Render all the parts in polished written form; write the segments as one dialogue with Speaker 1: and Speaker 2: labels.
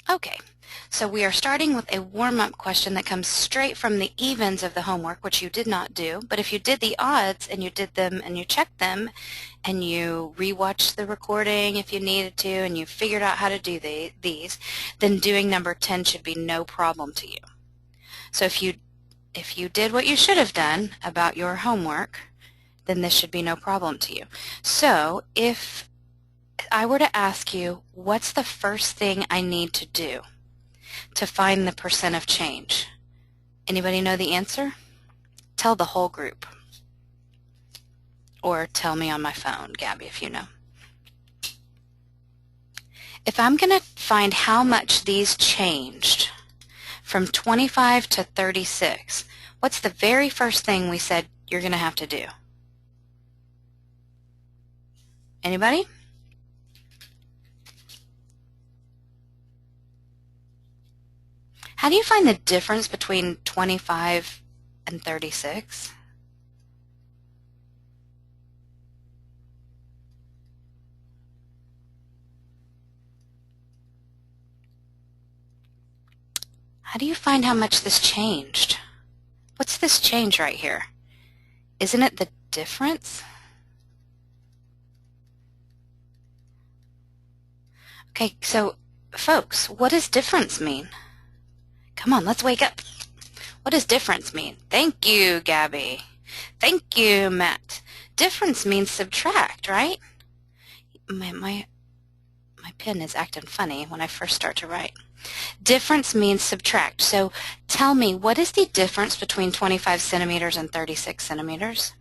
Speaker 1: Okay, so we are starting with a warm-up question that comes straight from the evens of the homework, which you did not do, but if you did the odds and you did them and you checked them and you rewatched the recording if you needed to and you figured out how to do these, then doing number 10 should be no problem to you. So if you did what you should have done about your homework, then this should be no problem to you. So if I were to ask you, what's the first thing I need to do to find the percent of change? Anybody know the answer? Tell the whole group. Or tell me on my phone, Gabby, if you know. If I'm going to find how much these changed from 25 to 36, what's the very first thing we said you're going to have to do? Anybody? How do you find the difference between 25 and 36? How do you find how much this changed? What's this change right here? Isn't it the difference? Okay, so folks, what does difference mean? Come on, let's wake up. What does difference mean? Thank you, Gabby. Thank you, Matt. Difference means subtract, right? My pen is acting funny when I first start to write. Difference means subtract. So tell me, what is the difference between 25 centimeters and 36 centimeters?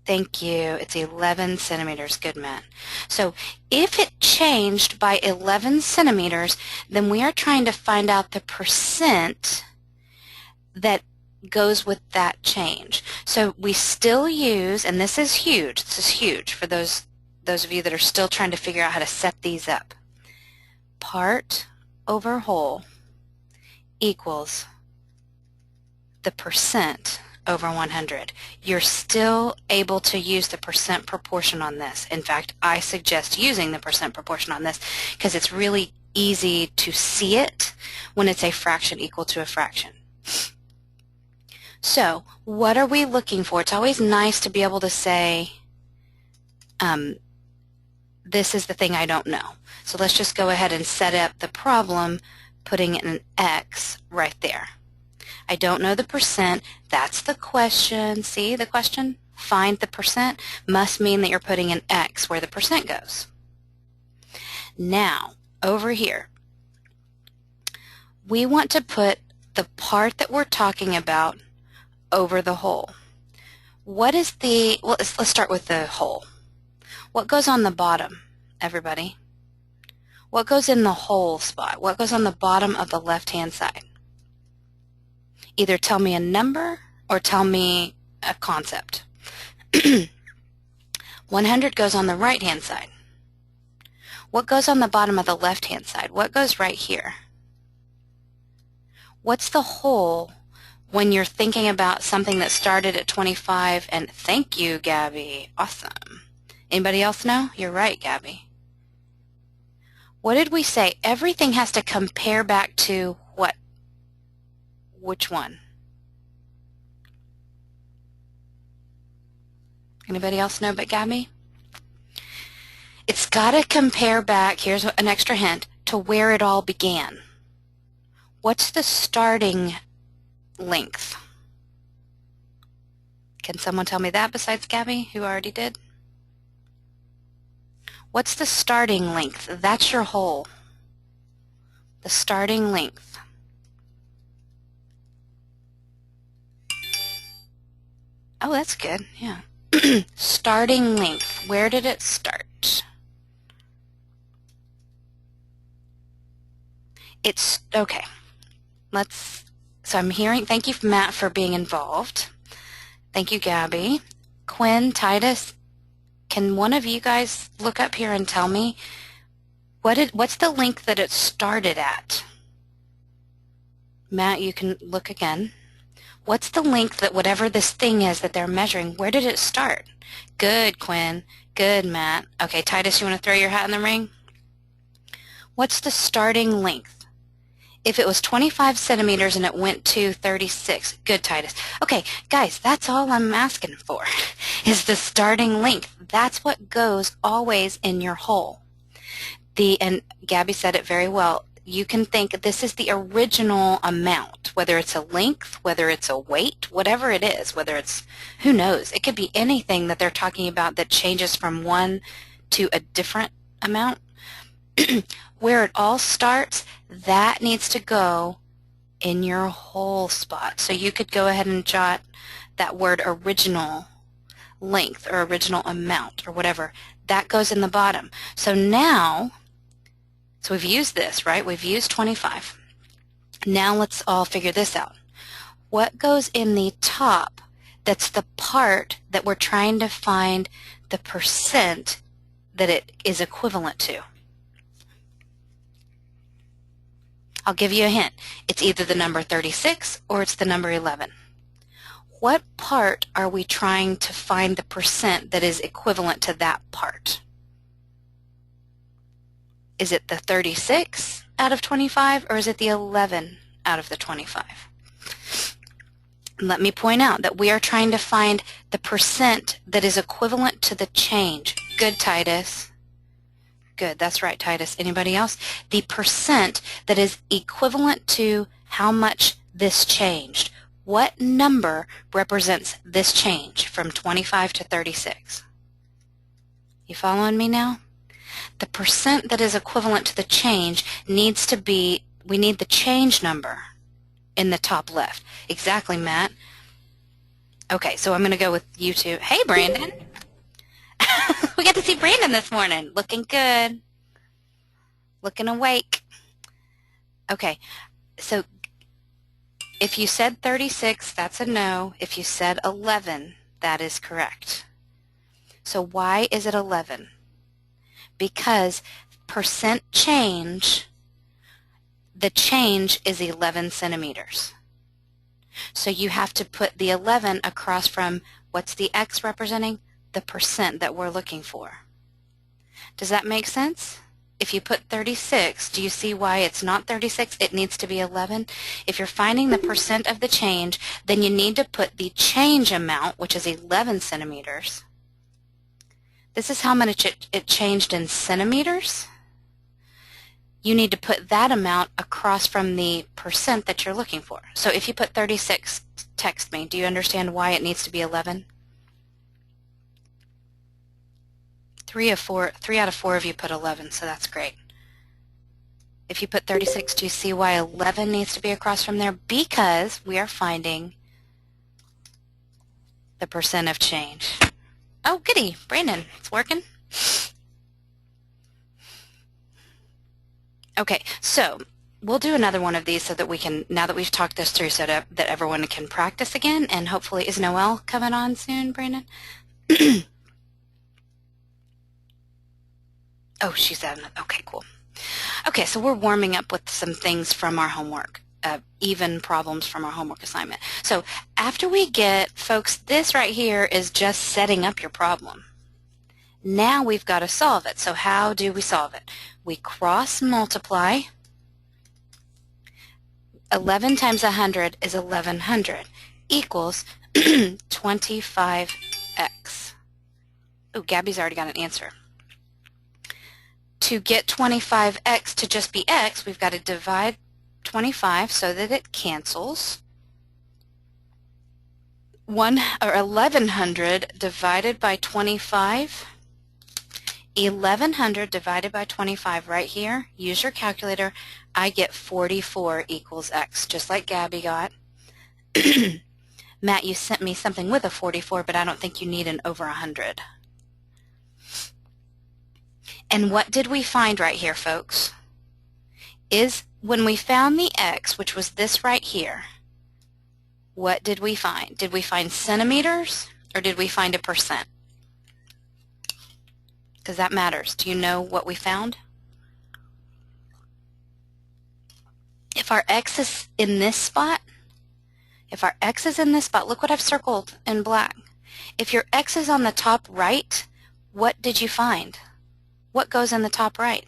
Speaker 1: Thank you. It's 11 centimeters. Good, Matt. So if it changed by 11 centimeters, then we are trying to find out the percent that goes with that change. So we still use, and this is huge for those of you that are still trying to figure out how to set these up. Part over whole equals the percent over 100. You're still able to use the percent proportion on this. In fact, I suggest using the percent proportion on this because it's really easy to see it when it's a fraction equal to a fraction. So what are we looking for? It's always nice to be able to say, this is the thing I don't know. So let's just go ahead and set up the problem putting an X right there. I don't know the percent. That's the question. See the question? Find the percent must mean that you're putting an X where the percent goes. Now, over here, we want to put the part that we're talking about over the whole. What is the, well, let's start with the whole. What goes on the bottom, everybody? What goes in the whole spot? What goes on the bottom of the left-hand side? Either tell me a number or tell me a concept. 100 goes on the right-hand side. What goes on the bottom of the left-hand side? What goes right here? What's the whole when you're thinking about something that started at 25 and thank you, Gabby. Awesome. Anybody else know? You're right, Gabby. What did we say? Everything has to compare back to what? Which one? Anybody else know but Gabby? It's got to compare back, here's an extra hint, to where it all began. What's the starting length? Can someone tell me that besides Gabby, who already did? What's the starting length? That's your whole. The starting length. Oh, that's good, yeah. Starting length. Where did it start? It's, okay. So I'm hearing, thank you, Matt, for being involved. Thank you, Gabby. Quinn, Titus, can one of you guys look up here and tell me what's the length that it started at? Matt, you can look again. What's the length that whatever this thing is that they're measuring, where did it start? Good, Quinn. Good, Matt. Okay, Titus, you want to throw your hat in the ring? What's the starting length? If it was 25 centimeters and it went to 36. Good, Titus. Okay, guys, that's all I'm asking for is the starting length. That's what goes always in your hole. And Gabby said it very well. You can think this is the original amount, whether it's a length, whether it's a weight, whatever it is, whether it's, who knows, it could be anything that they're talking about that changes from one to a different amount. Where it all starts, that needs to go in your whole spot. So you could go ahead and jot that word original length or original amount or whatever. That goes in the bottom. So now, so we've used this, right? We've used 25. Now let's all figure this out. What goes in the top that's the part that we're trying to find the percent that it is equivalent to? I'll give you a hint. It's either the number 36 or it's the number 11. What part are we trying to find the percent that is equivalent to that part? Is it the 36 out of 25 or is it the 11 out of the 25? Let me point out that we are trying to find the percent that is equivalent to the change. Good, Titus. Good, that's right, Titus. Anybody else? The percent that is equivalent to how much this changed. What number represents this change from 25 to 36? You following me now? The percent that is equivalent to the change needs to be, we need the change number in the top left. Exactly, Matt. Okay, so I'm going to go with you two. Hey, Brandon. We got to see Brandon this morning. Looking good. Looking awake. Okay, so if you said 36, that's a no. If you said 11, that is correct. So why is it 11? Because percent change, the change is 11 centimeters. So you have to put the 11 across from, what's the X representing? The percent that we're looking for. Does that make sense? If you put 36, do you see why it's not 36? It needs to be 11. If you're finding the percent of the change, then you need to put the change amount, which is 11 centimeters. This is how much it changed in centimeters. You need to put that amount across from the percent that you're looking for. So if you put 36, text me. Do you understand why it needs to be 11? 3 out of 4 of you put 11, so that's great. If you put 36, do you see why 11 needs to be across from there? Because we are finding the percent of change. Oh, goody, Brandon, it's working. Okay, so we'll do another one of these so that we can, now that we've talked this through, so that everyone can practice again, and hopefully, is Noelle coming on soon, Brandon? Oh, she's at okay, cool. Okay, so we're warming up with some things from our homework, even problems from our homework assignment. So after we get, folks, this right here is just setting up your problem. Now we've got to solve it. So how do we solve it? We cross multiply. 11 times 100 is 1100 equals 25x. Oh, Gabby's already got an answer. To get 25x to just be x, we've got to divide 25 so that it cancels. 1100 divided by 25. 1100 divided by 25 right here. Use your calculator. I get 44 equals x, just like Gabby got. Matt, you sent me something with a 44, but I don't think you need an over 100. And what did we find right here, folks? Is when we found the x, which was this right here, what did we find? Did we find centimeters or did we find a percent? Because that matters. Do you know what we found? If our x is in this spot, look what I've circled in black. If your x is on the top right, What did you find? What goes in the top right?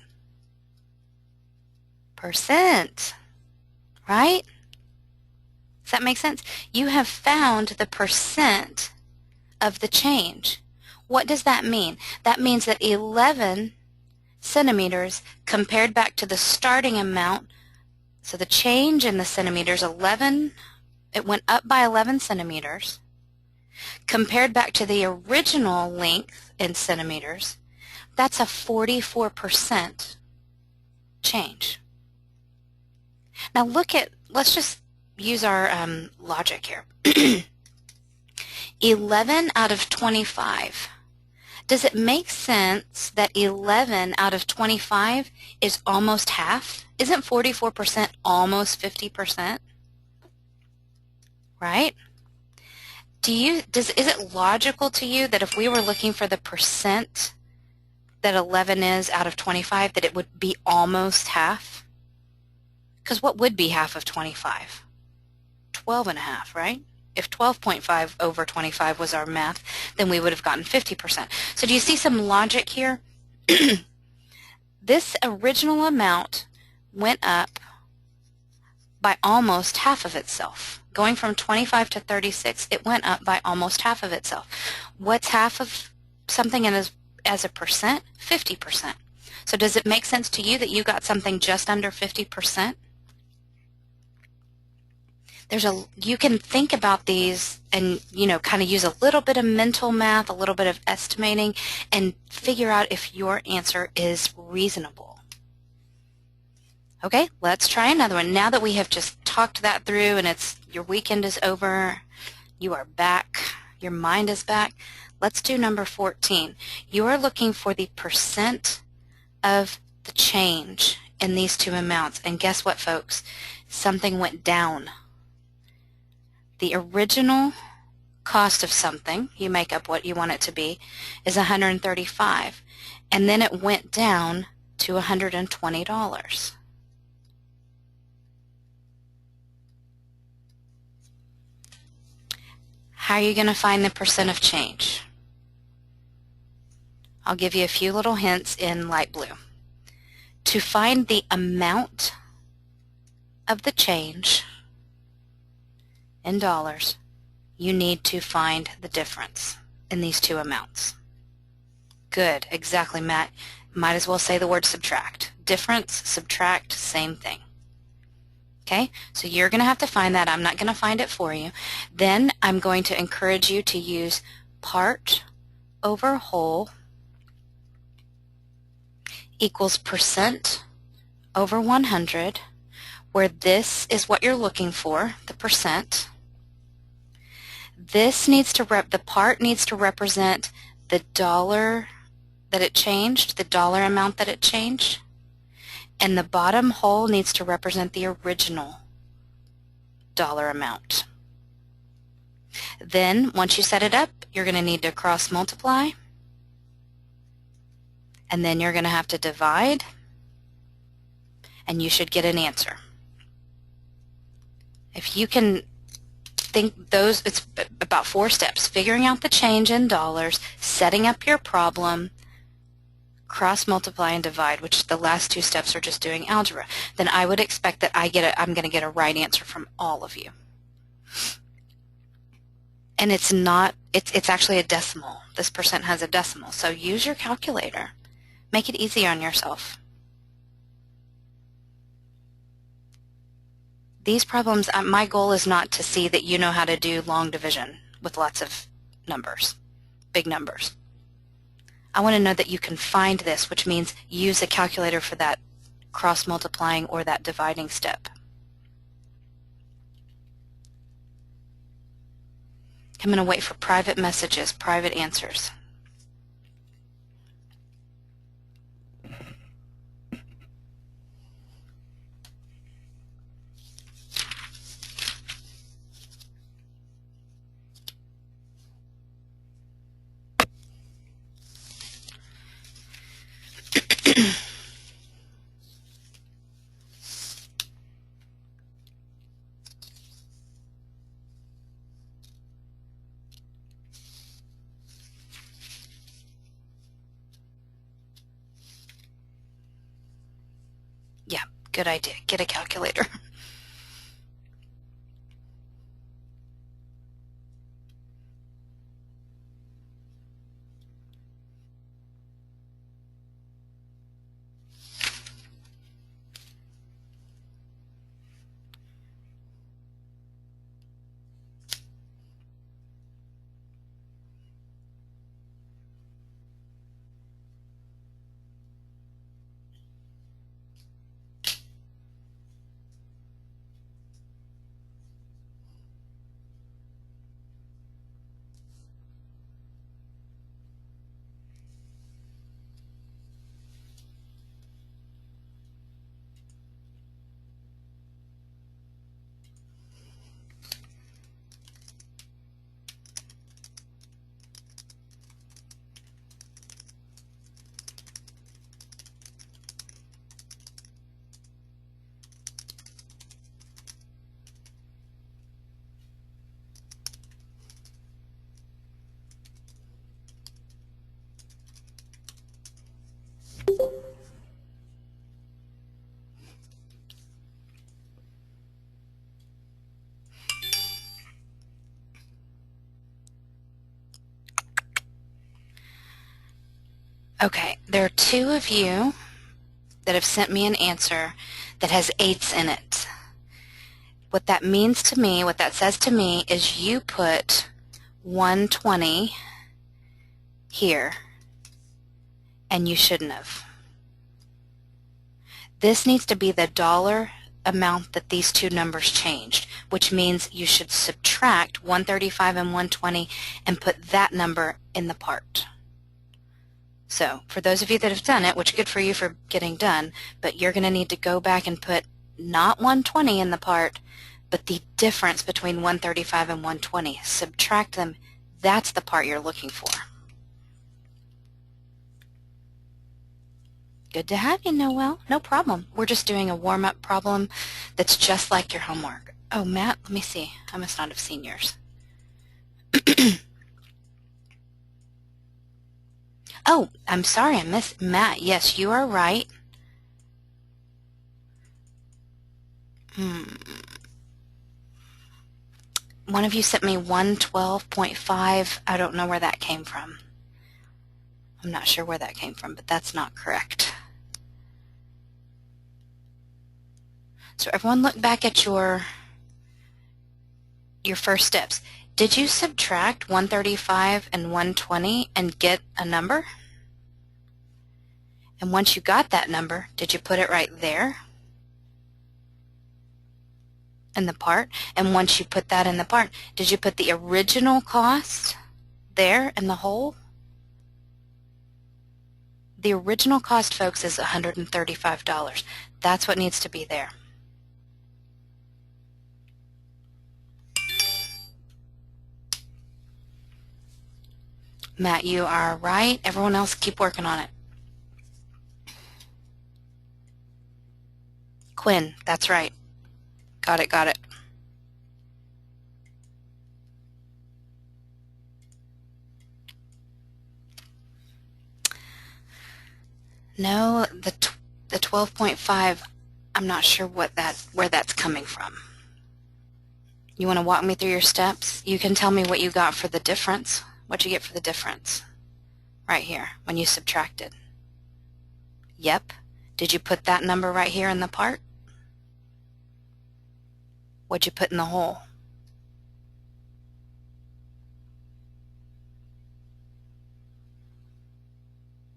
Speaker 1: Percent, right? Does that make sense? You have found the percent of the change. What does that mean? That means that 11 centimeters compared back to the starting amount, so the change in the centimeters, 11, it went up by 11 centimeters, compared back to the original length in centimeters, that's a 44% change. Now look at, let's just use our logic here. 11 out of 25. Does it make sense that 11 out of 25 is almost half? Isn't 44% almost 50%? Right? Is it logical to you that if we were looking for the percent that 11 is out of 25, that it would be almost half? Because what would be half of 25? 12 and a half, right? If 12.5 over 25 was our math, then we would have gotten 50%. So do you see some logic here? This original amount went up by almost half of itself. Going from 25 to 36, it went up by almost half of itself. What's half of something as a percent? 50%. So does it make sense to you that you got something just under 50%? You can think about these and, kind of use a little bit of mental math, a little bit of estimating, and figure out if your answer is reasonable. Okay, let's try another one. Now that we have just talked that through and your weekend is over, you are back, your mind is back, let's do number 14. You are looking for the percent of the change in these two amounts. And guess what, folks? Something went down. The original cost of something, you make up what you want it to be, is $135, and then it went down to $120. How are you going to find the percent of change? I'll give you a few little hints in light blue. To find the amount of the change in dollars, you need to find the difference in these two amounts. Good, exactly, Matt. Might as well say the word subtract. Difference, subtract, same thing. Okay, so you're going to have to find that. I'm not going to find it for you. Then I'm going to encourage you to use part over whole equals percent over 100, where this is what you're looking for, the percent. This needs to the part needs to represent the dollar that it changed, the dollar amount that it changed, and the bottom whole needs to represent the original dollar amount. Then, once you set it up, you're going to need to cross multiply, and then you're going to have to divide, and you should get an answer. If you can think it's about 4 steps: figuring out the change in dollars, setting up your problem, cross multiply and divide, which the last 2 steps are just doing algebra. Then I would expect that I'm going to get a right answer from all of you. And it's actually a decimal. This percent has a decimal. So use your calculator. Make it easy on yourself. These problems, my goal is not to see that you know how to do long division with lots of numbers, big numbers. I want to know that you can find this, which means use a calculator for that cross-multiplying or that dividing step. I'm going to wait for private messages, private answers. Good idea. Get a calculator. Okay, there are 2 of you that have sent me an answer that has 8s in it. What that means to me, what that says to me, is you put 120 here, and you shouldn't have. This needs to be the dollar amount that these 2 numbers changed, which means you should subtract 135 and 120 and put that number in the part. So for those of you that have done it, which good for you for getting done, but you're going to need to go back and put not 120 in the part, but the difference between 135 and 120. Subtract them. That's the part you're looking for. Good to have you, Noel. No problem. We're just doing a warm-up problem that's just like your homework. Oh, Matt, let me see. I must not have seen yours. Oh, I'm sorry, I missed Matt. Yes, you are right. One of you sent me 112.5. I don't know where that came from. I'm not sure where that came from, but that's not correct. So everyone look back at your first steps. Did you subtract 135 and 120 and get a number? And once you got that number, did you put it right there in the part? And once you put that in the part, did you put the original cost there in the whole? The original cost, folks, is $135. That's what needs to be there. Matt, you are right. Everyone else, keep working on it. Quinn, that's right. Got it, got it. No, the 12.5, I'm not sure where that's coming from. You want to walk me through your steps? You can tell me what you got for the difference. What'd you get for the difference? Right here, when you subtracted. Yep. Did you put that number right here in the part? What'd you put in the whole?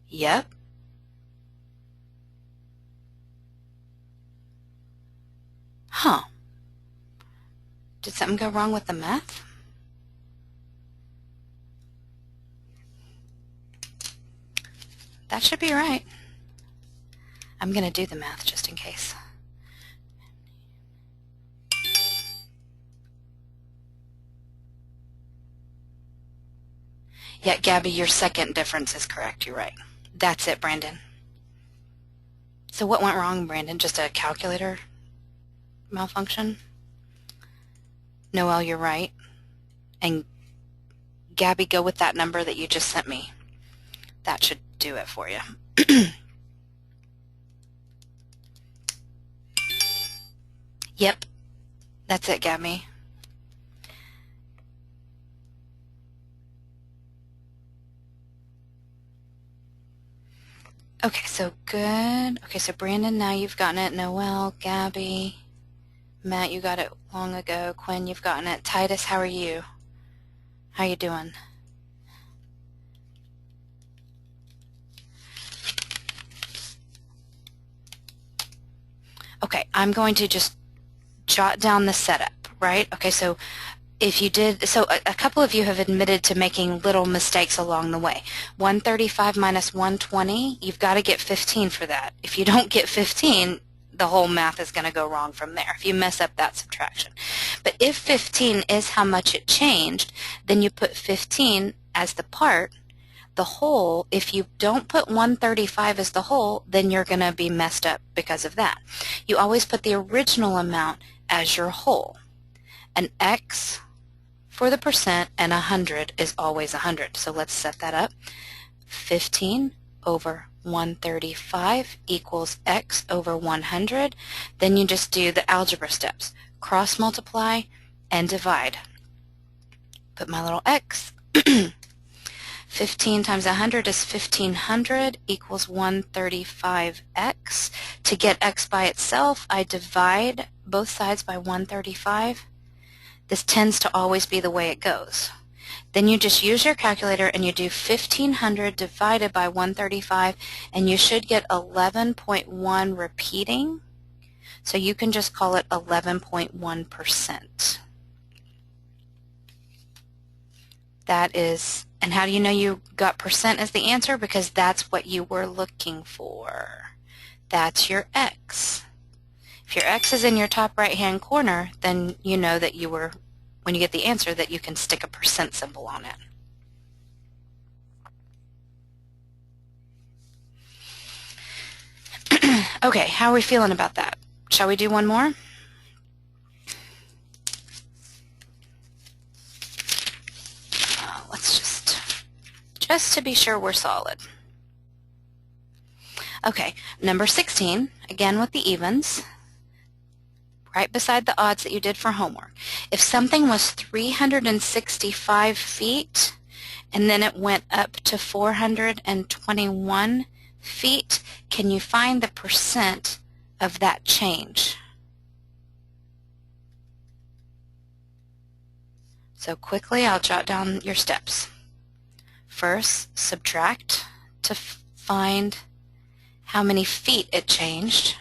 Speaker 1: Yep. Huh. Did something go wrong with the math? That should be right. I'm going to do the math just in case. Yeah, Gabby, your second difference is correct. You're right. That's it, Brandon. So what went wrong, Brandon? Just a calculator malfunction? Noel, you're right. And Gabby, go with that number that you just sent me. That should do it for you. Yep, that's it, Gabby. Okay, so good. Okay, so Brandon, now you've gotten it. Noel, Gabby, Matt, you got it long ago. Quinn, you've gotten it. Titus, how are you? How you doing? Okay, I'm going to just jot down the setup, right? Okay, so if you did, so a couple of you have admitted to making little mistakes along the way. 135 minus 120, you've got to get 15 for that. If you don't get 15, the whole math is going to go wrong from there if you mess up that subtraction. But if 15 is how much it changed, then you put 15 as the part. The whole, if you don't put 135 as the whole, then you're going to be messed up because of that. You always put the original amount as your whole. An X for the percent and 100 is always 100. So let's set that up. 15 over 135 equals X over 100. Then you just do the algebra steps. Cross multiply and divide. Put my little X. 15 times 100 is 1500 equals 135x. To get x by itself, I divide both sides by 135. This tends to always be the way it goes. Then you just use your calculator and you do 1500 divided by 135, and you should get 11.1 repeating. So you can just call it 11.1%. That is, and how do you know you got percent as the answer? Because that's what you were looking for. That's your X. If your X is in your top right-hand corner, then you know that you were, when you get the answer, that you can stick a percent symbol on it. Okay, how are we feeling about that? Shall we do one more? Let's just to be sure we're solid. Okay, number 16, again with the evens, right beside the odds that you did for homework. If something was 365 feet and then it went up to 421 feet, can you find the percent of that change? So quickly, I'll jot down your steps. First, subtract to find how many feet it changed,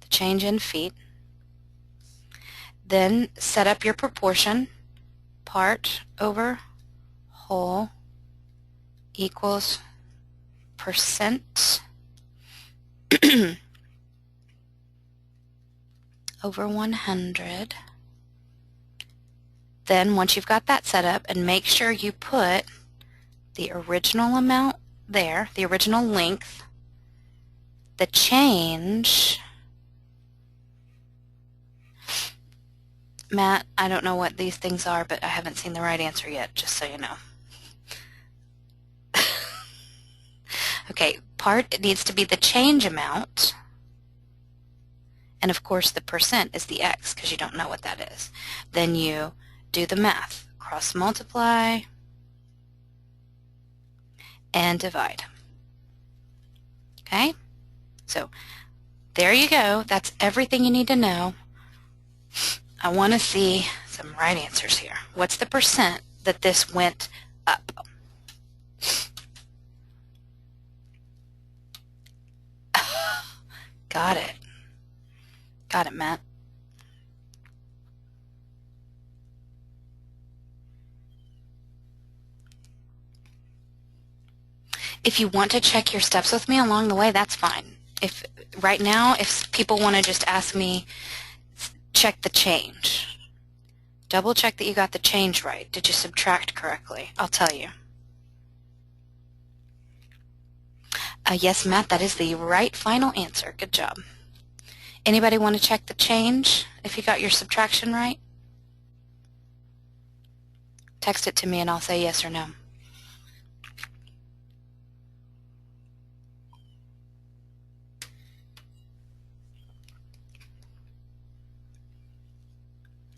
Speaker 1: the change in feet. Then set up your proportion, part over whole equals percent over 100. Then once you've got that set up, and make sure you put the original amount there, the original length, the change. Matt, I don't know what these things are, but I haven't seen the right answer yet, just so you know. Okay, part needs to be the change amount, and of course the percent is the X because you don't know what that is. Then you do the math, cross multiply and divide. Okay, so there you go. That's everything you need to know. I want to see some right answers here. What's the percent that this went up? Got it. Got it, Matt. If you want to check your steps with me along the way, that's fine. If right now, if people want to just ask me, check the change. Double check that you got the change right. Did you subtract correctly? I'll tell you. Yes, Matt, that is the right final answer. Good job. Anybody want to check the change if you got your subtraction right? Text it to me and I'll say yes or no.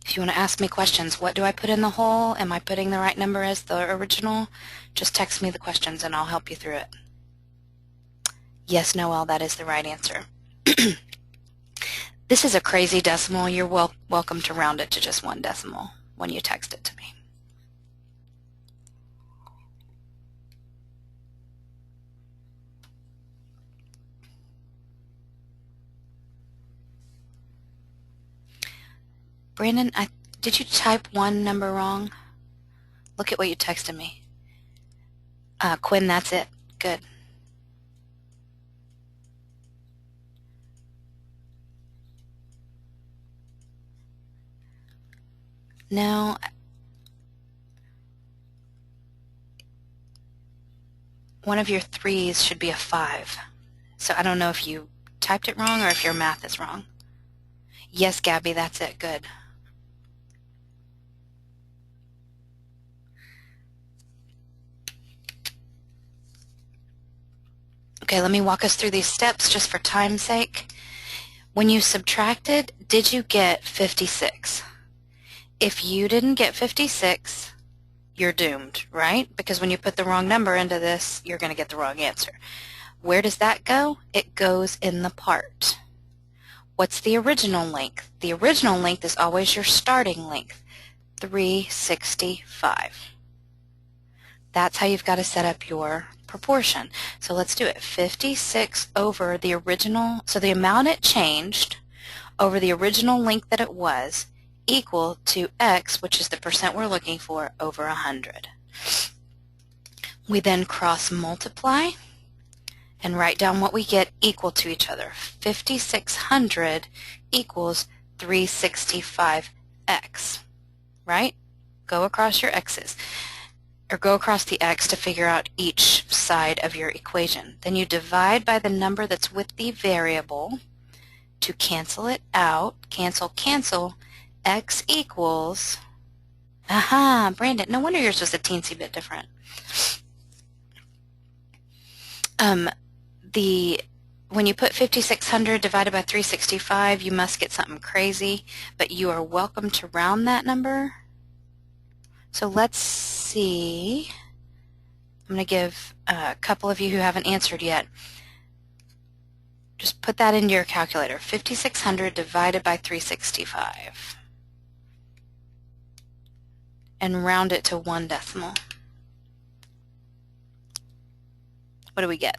Speaker 1: If you want to ask me questions, what do I put in the hole? Am I putting the right number as the original? Just text me the questions and I'll help you through it. Yes, Noel, that is the right answer. This is a crazy decimal. You're welcome to round it to just 1 decimal when you text it to me. Brandon, did you type 1 number wrong? Look at what you texted me. Quinn, that's it. Good. No. One of your 3's should be a 5. So I don't know if you typed it wrong or if your math is wrong. Yes, Gabby, that's it. Good. Okay, let me walk us through these steps just for time's sake. When you subtracted, did you get 56? If you didn't get 56, you're doomed, right? Because when you put the wrong number into this, you're going to get the wrong answer. Where does that go? It goes in the part. What's the original length? The original length is always your starting length, 365. That's how you've got to set up your proportion. So let's do it. 56 over the original, so the amount it changed over the original length that it was, equal to x, which is the percent we're looking for, over 100. We then cross multiply and write down what we get equal to each other. 5,600 equals 365x, right? Go across your x's, or go across the x to figure out each side of your equation. Then you divide by the number that's with the variable to cancel it out. Cancel, cancel. X equals, aha, Brandon, no wonder yours was a teensy bit different. When you put 5,600 divided by 365, you must get something crazy, but you are welcome to round that number. So let's see. I'm going to give a couple of you who haven't answered yet. Just put that into your calculator. 5,600 divided by 365. And round it to 1 decimal. What do we get?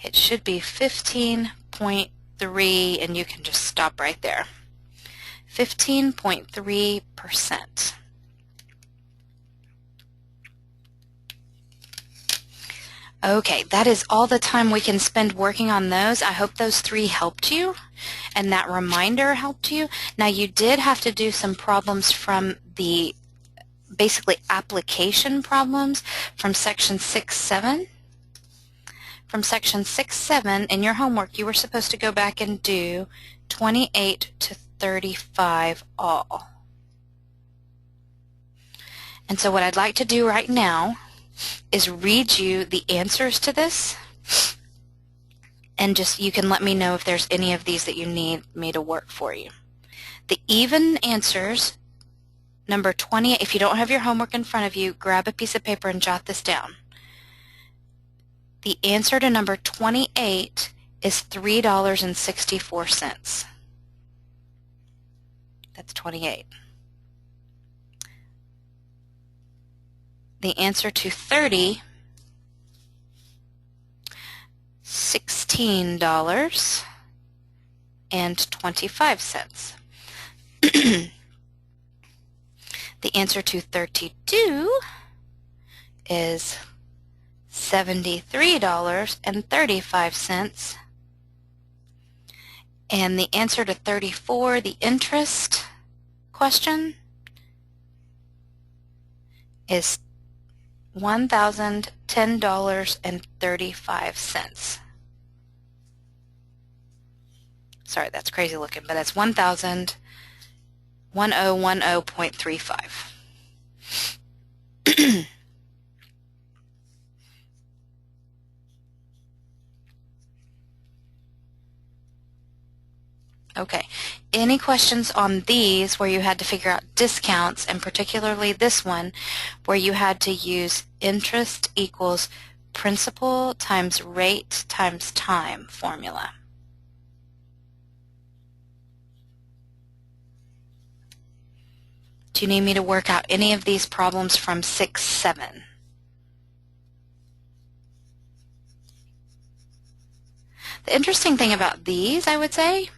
Speaker 1: It should be 15.3, and you can just stop right there. 15.3%. Okay, that is all the time we can spend working on those. I hope those 3 helped you and that reminder helped you. Now you did have to do some problems from the basically application problems from section 6-7. From section 6-7 in your homework you were supposed to go back and do 28 to 35 all. And so what I'd like to do right now is read you the answers to this, and just you can let me know if there's any of these that you need me to work for you. The even answers, number 20, if you don't have your homework in front of you, grab a piece of paper and jot this down. The answer to number 28 is $3.64. That's 28. The answer to 30, $16.25. The answer to 32 is $73.35. And the answer to 34, the interest question, is $1,010.35. Sorry, that's crazy looking, but it's 1,1010.35. Okay. Any questions on these where you had to figure out discounts, and particularly this one where you had to use interest equals principal times rate times time formula? Do you need me to work out any of these problems from 6-7? The interesting thing about these, I would say,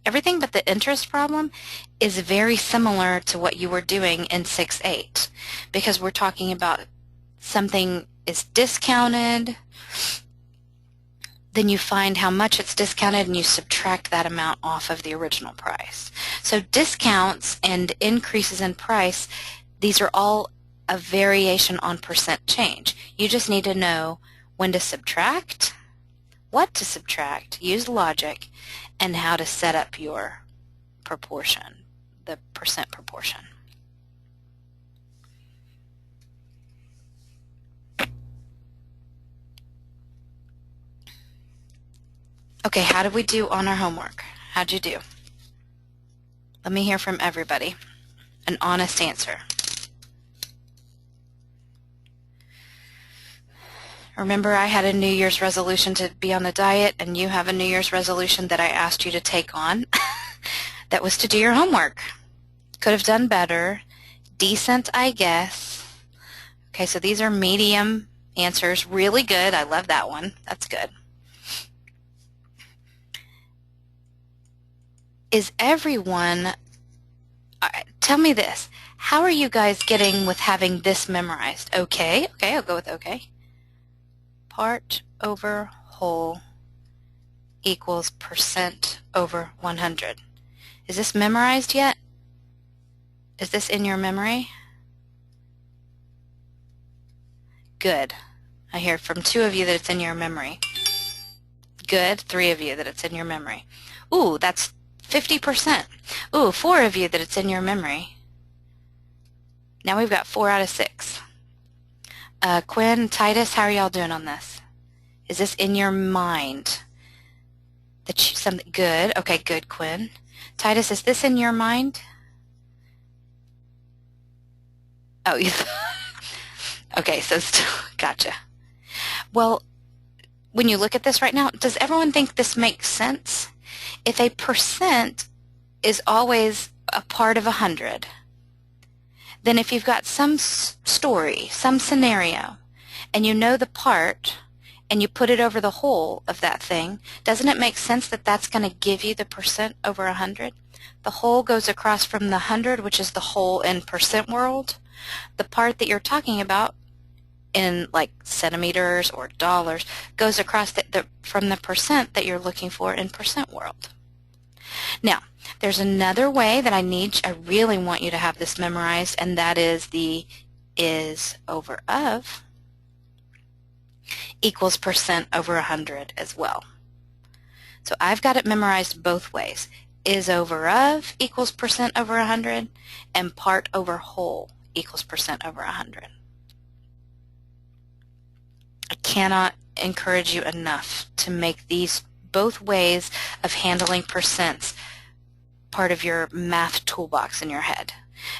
Speaker 1: everything but the interest problem is very similar to what you were doing in 6-8, because we're talking about something is discounted, then you find how much it's discounted and you subtract that amount off of the original price. So discounts and increases in price, these are all a variation on percent change. You just need to know when to subtract, what to subtract, use logic, and how to set up your proportion, the percent proportion. Okay, how did we do on our homework? How'd you do? Let me hear from everybody. An honest answer. Remember, I had a New Year's resolution to be on a diet, and you have a New Year's resolution that I asked you to take on. That was to do your homework. Could have done better. Decent, I guess. Okay, so these are medium answers. Really good. I love that one. That's good. Is everyone, tell me this, how are you guys getting with having this memorized? Okay, I'll go with okay. Part over whole equals percent over 100. Is this memorized yet? Is this in your memory? Good. I hear from 2 of you that it's in your memory. Good. 3 of you that it's in your memory. Ooh, that's 50%. Ooh, 4 of you that it's in your memory. Now we've got 4 out of 6. Quinn, Titus, how are y'all doing on this? Is this in your mind? Something good. Okay, good, Quinn. Titus, is this in your mind? Oh, okay, so gotcha. Well, when you look at this right now, does everyone think this makes sense? If a percent is always a part of 100, then if you've got some story, some scenario, and you know the part, and you put it over the whole of that thing, doesn't it make sense that that's going to give you the percent over 100? The whole goes across from the 100, which is the whole in percent world. The part that you're talking about in like centimeters or dollars goes across from the percent that you're looking for in percent world. Now, there's another way that I really want you to have this memorized, and that is the is over of equals percent over 100 as well. So I've got it memorized both ways. Is over of equals percent over 100, and part over whole equals percent over 100. I cannot encourage you enough to make these both ways of handling percents part of your math toolbox in your head.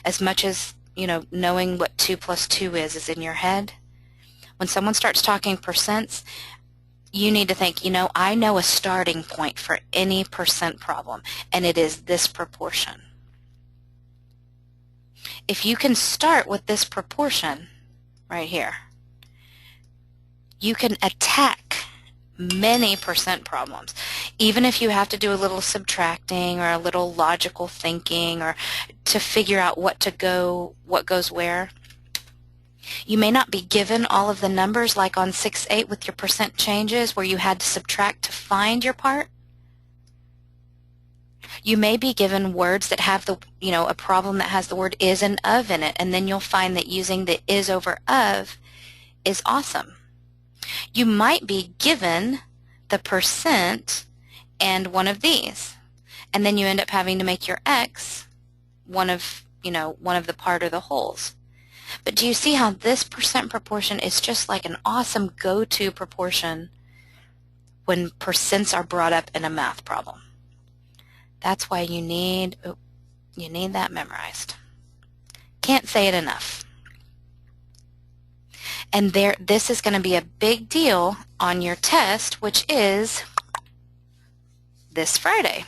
Speaker 1: As much as, knowing what 2 plus 2 is in your head, when someone starts talking percents, you need to think, I know a starting point for any percent problem, and it is this proportion. If you can start with this proportion right here, you can attack many percent problems. Even if you have to do a little subtracting or a little logical thinking or to figure out what goes where. You may not be given all of the numbers like on 6-8 with your percent changes where you had to subtract to find your part. You may be given words that have a problem that has the word is and of in it, and then you'll find that using the is over of is awesome. You might be given the percent and one of these, and then you end up having to make your x one of the part or the wholes. But do you see how this percent proportion is just like an awesome go-to proportion when percents are brought up in a math problem? That's why you need that memorized. Can't say it enough. And this is going to be a big deal on your test, which is this Friday.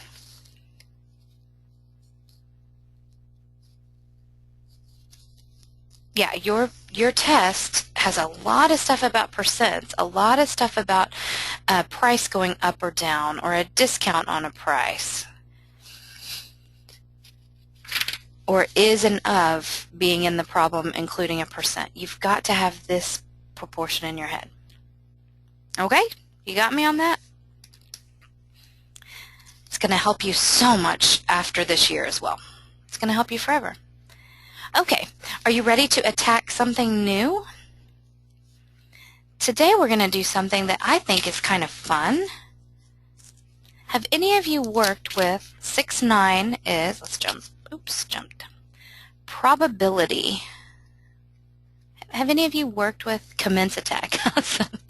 Speaker 1: Yeah, your test has a lot of stuff about percents, a lot of stuff about a price going up or down, or a discount on a price, or is and of being in the problem, including a percent. You've got to have this proportion in your head. Okay? You got me on that? It's going to help you so much after this year as well. It's going to help you forever. Okay, are you ready to attack something new? Today we're going to do something that I think is kind of fun. Have any of you worked with 6-9 is, let's jump, jumped, probability. Have any of you worked with commence attack? Awesome.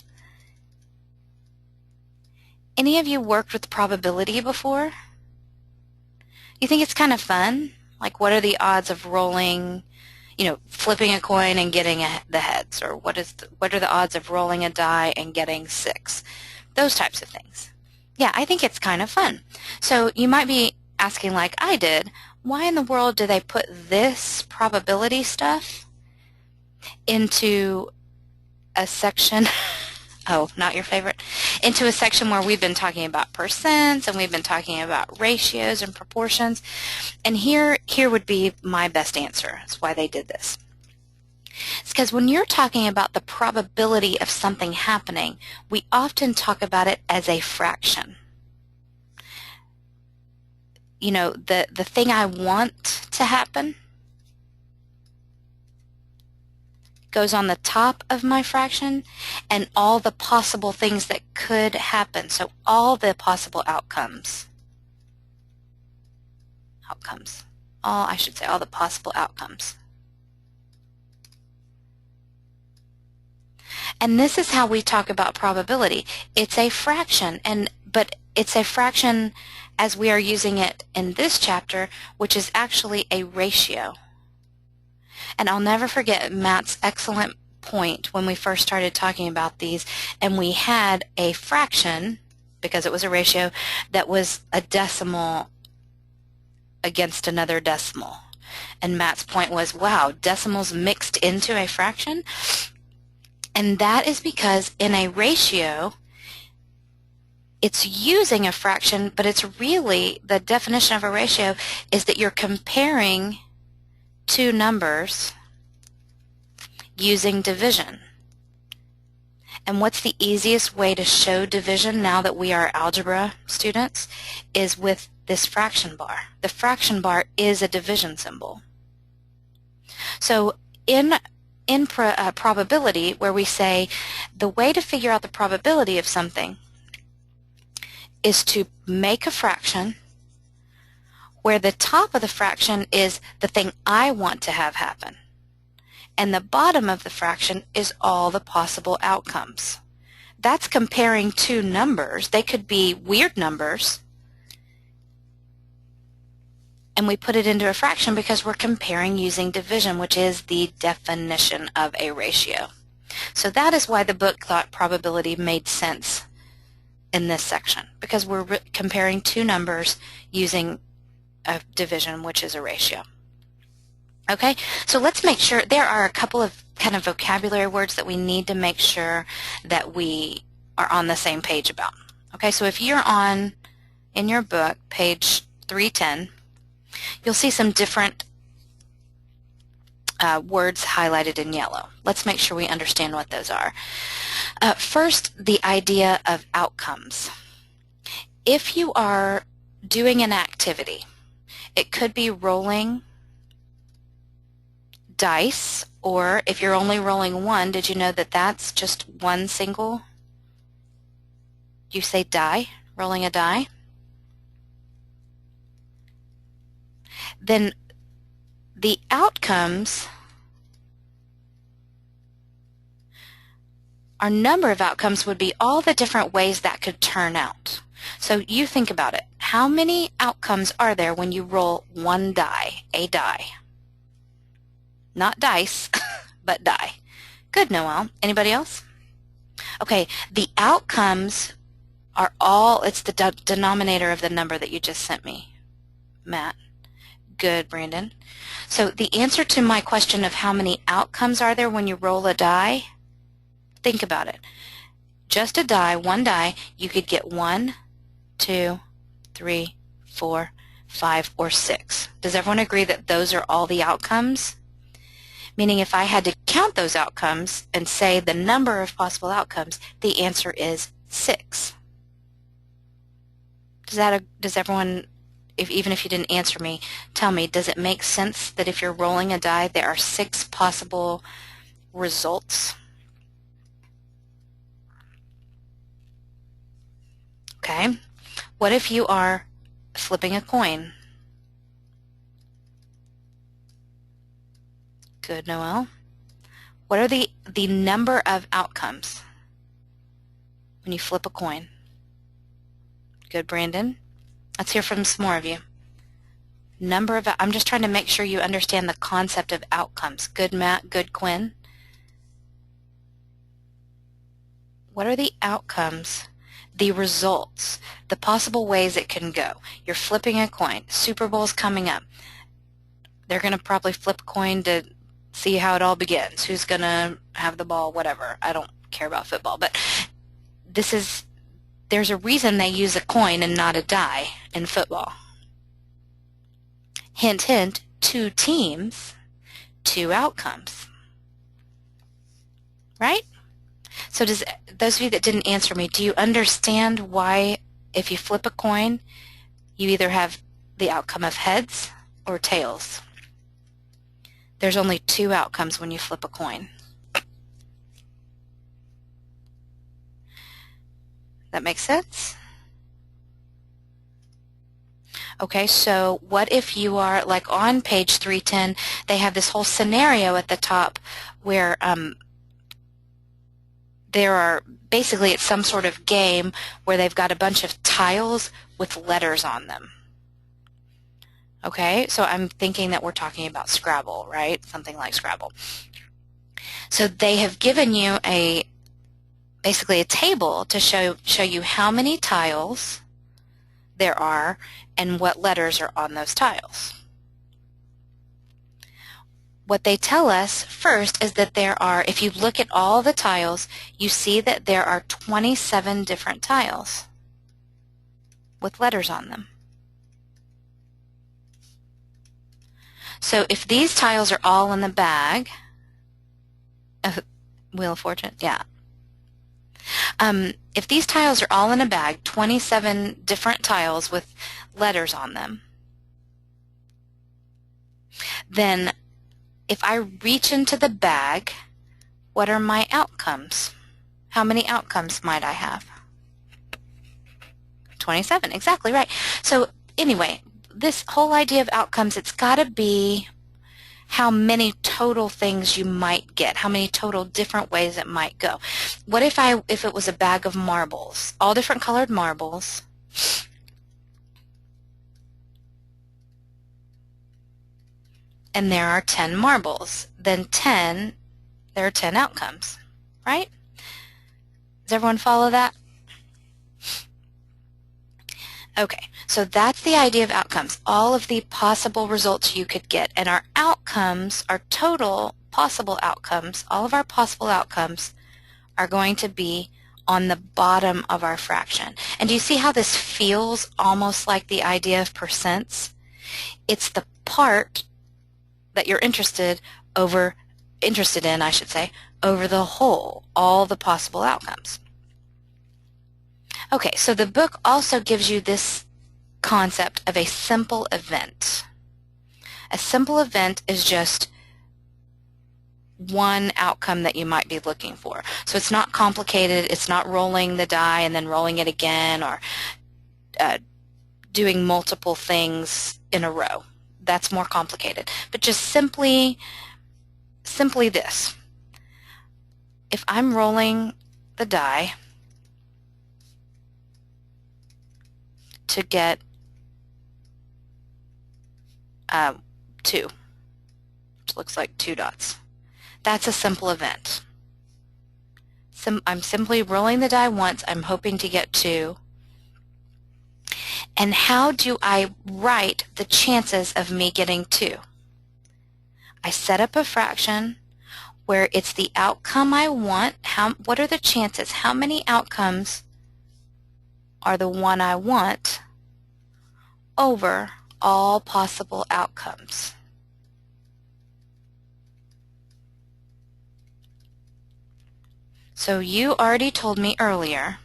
Speaker 1: Any of you worked with probability before? You think it's kind of fun? Like, what are the odds of rolling, flipping a coin and getting the heads? Or what are the odds of rolling a die and getting 6? Those types of things. Yeah, I think it's kind of fun. So you might be asking, like I did, why in the world do they put this probability stuff into a section, oh, not your favorite, into a section where we've been talking about percents and we've been talking about ratios and proportions. And here would be my best answer. That's why they did this. It's because when you're talking about the probability of something happening, we often talk about it as a fraction. The thing I want to happen goes on the top of my fraction, and all the possible things that could happen. So all the possible outcomes. All the possible outcomes. And this is how we talk about probability. It's a fraction, but it's a fraction as we are using it in this chapter, which is actually a ratio. And I'll never forget Matt's excellent point when we first started talking about these, and we had a fraction, because it was a ratio, that was a decimal against another decimal. And Matt's point was, wow, decimals mixed into a fraction? And that is because in a ratio, it's using a fraction, but it's really, the definition of a ratio is that you're comparing two numbers using division. And what's the easiest way to show division now that we are algebra students is with this fraction bar. The fraction bar is a division symbol. So in probability, where we say the way to figure out the probability of something is to make a fraction where the top of the fraction is the thing I want to have happen, and the bottom of the fraction is all the possible outcomes. That's comparing two numbers. They could be weird numbers, and we put it into a fraction because we're comparing using division, which is the definition of a ratio. So that is why the book thought probability made sense in this section, because we're comparing two numbers using a division, which is a ratio. Okay, so let's make sure, there are a couple of kind of vocabulary words that we need to make sure that we are on the same page about. Okay, so if you're on, in your book, page 310, you'll see some different words highlighted in yellow. Let's make sure we understand what those are. First, the idea of outcomes. If you are doing an activity, it could be rolling dice, or if you're only rolling one, did you know that that's just one single? You say die, rolling a die? Then the outcomes, our number of outcomes would be all the different ways that could turn out. So you think about it. How many outcomes are there when you roll one die, a die? Not dice, but die. Good, Noelle. Anybody else? Okay, the outcomes are all, it's the denominator of the number that you just sent me, Matt. Good, Brandon. So the answer to my question of how many outcomes are there when you roll a die, think about it. Just a die, one die, you could get 1, 2, 3, 4, 5, or 6. Does everyone agree that those are all the outcomes? Meaning if I had to count those outcomes and say the number of possible outcomes, the answer is 6. Does everyone, even if you didn't answer me, tell me, does it make sense that if you're rolling a die, there are 6 possible results? Okay. What if you are flipping a coin? Good, Noelle. What are the number of outcomes when you flip a coin? Good, Brandon. Let's hear from some more of you. I'm just trying to make sure you understand the concept of outcomes. Good, Matt. Good, Quinn. What are the outcomes? The results, the possible ways it can go. You're flipping a coin. Super Bowl's coming up. They're going to probably flip a coin to see how it all begins. Who's going to have the ball, whatever. I don't care about football, but there's a reason they use a coin and not a die in football. Hint, hint, 2 teams, 2 outcomes. Right? So those of you that didn't answer me, do you understand why if you flip a coin, you either have the outcome of heads or tails? There's only 2 outcomes when you flip a coin. That makes sense? Okay, so what if you are, like on page 310, they have this whole scenario at the top where there are, basically it's some sort of game where they've got a bunch of tiles with letters on them. Okay, so I'm thinking that we're talking about Scrabble, right? Something like Scrabble. So they have given you basically a table to show you how many tiles there are and what letters are on those tiles. What they tell us first is that there are, if you look at all the tiles, you see that there are 27 different tiles with letters on them. So if these tiles are all in the bag, Wheel of Fortune, yeah. If these tiles are all in a bag, 27 different tiles with letters on them, then if I reach into the bag, what are my outcomes? How many outcomes might I have? 27, exactly right. So anyway, this whole idea of outcomes, it's got to be how many total things you might get, how many total different ways it might go. What if it was a bag of marbles, all different colored marbles, and there are 10 marbles, then there are 10 outcomes, right? Does everyone follow that? Okay, so that's the idea of outcomes, all of the possible results you could get. And our outcomes, our total possible outcomes, all of our possible outcomes are going to be on the bottom of our fraction. And do you see how this feels almost like the idea of percents? It's the part that you're interested in, I should say, over the whole, all the possible outcomes. Okay, so the book also gives you this concept of a simple event. A simple event is just one outcome that you might be looking for. So it's not complicated. It's not rolling the die and then rolling it again or doing multiple things in a row. That's more complicated. But just simply this. If I'm rolling the die, to get 2, which looks like 2 dots. That's a simple event. I'm simply rolling the die once. I'm hoping to get 2. And how do I write the chances of me getting 2? I set up a fraction where it's the outcome I want. What are the chances? How many outcomes are the one I want over all possible outcomes? So you already told me earlier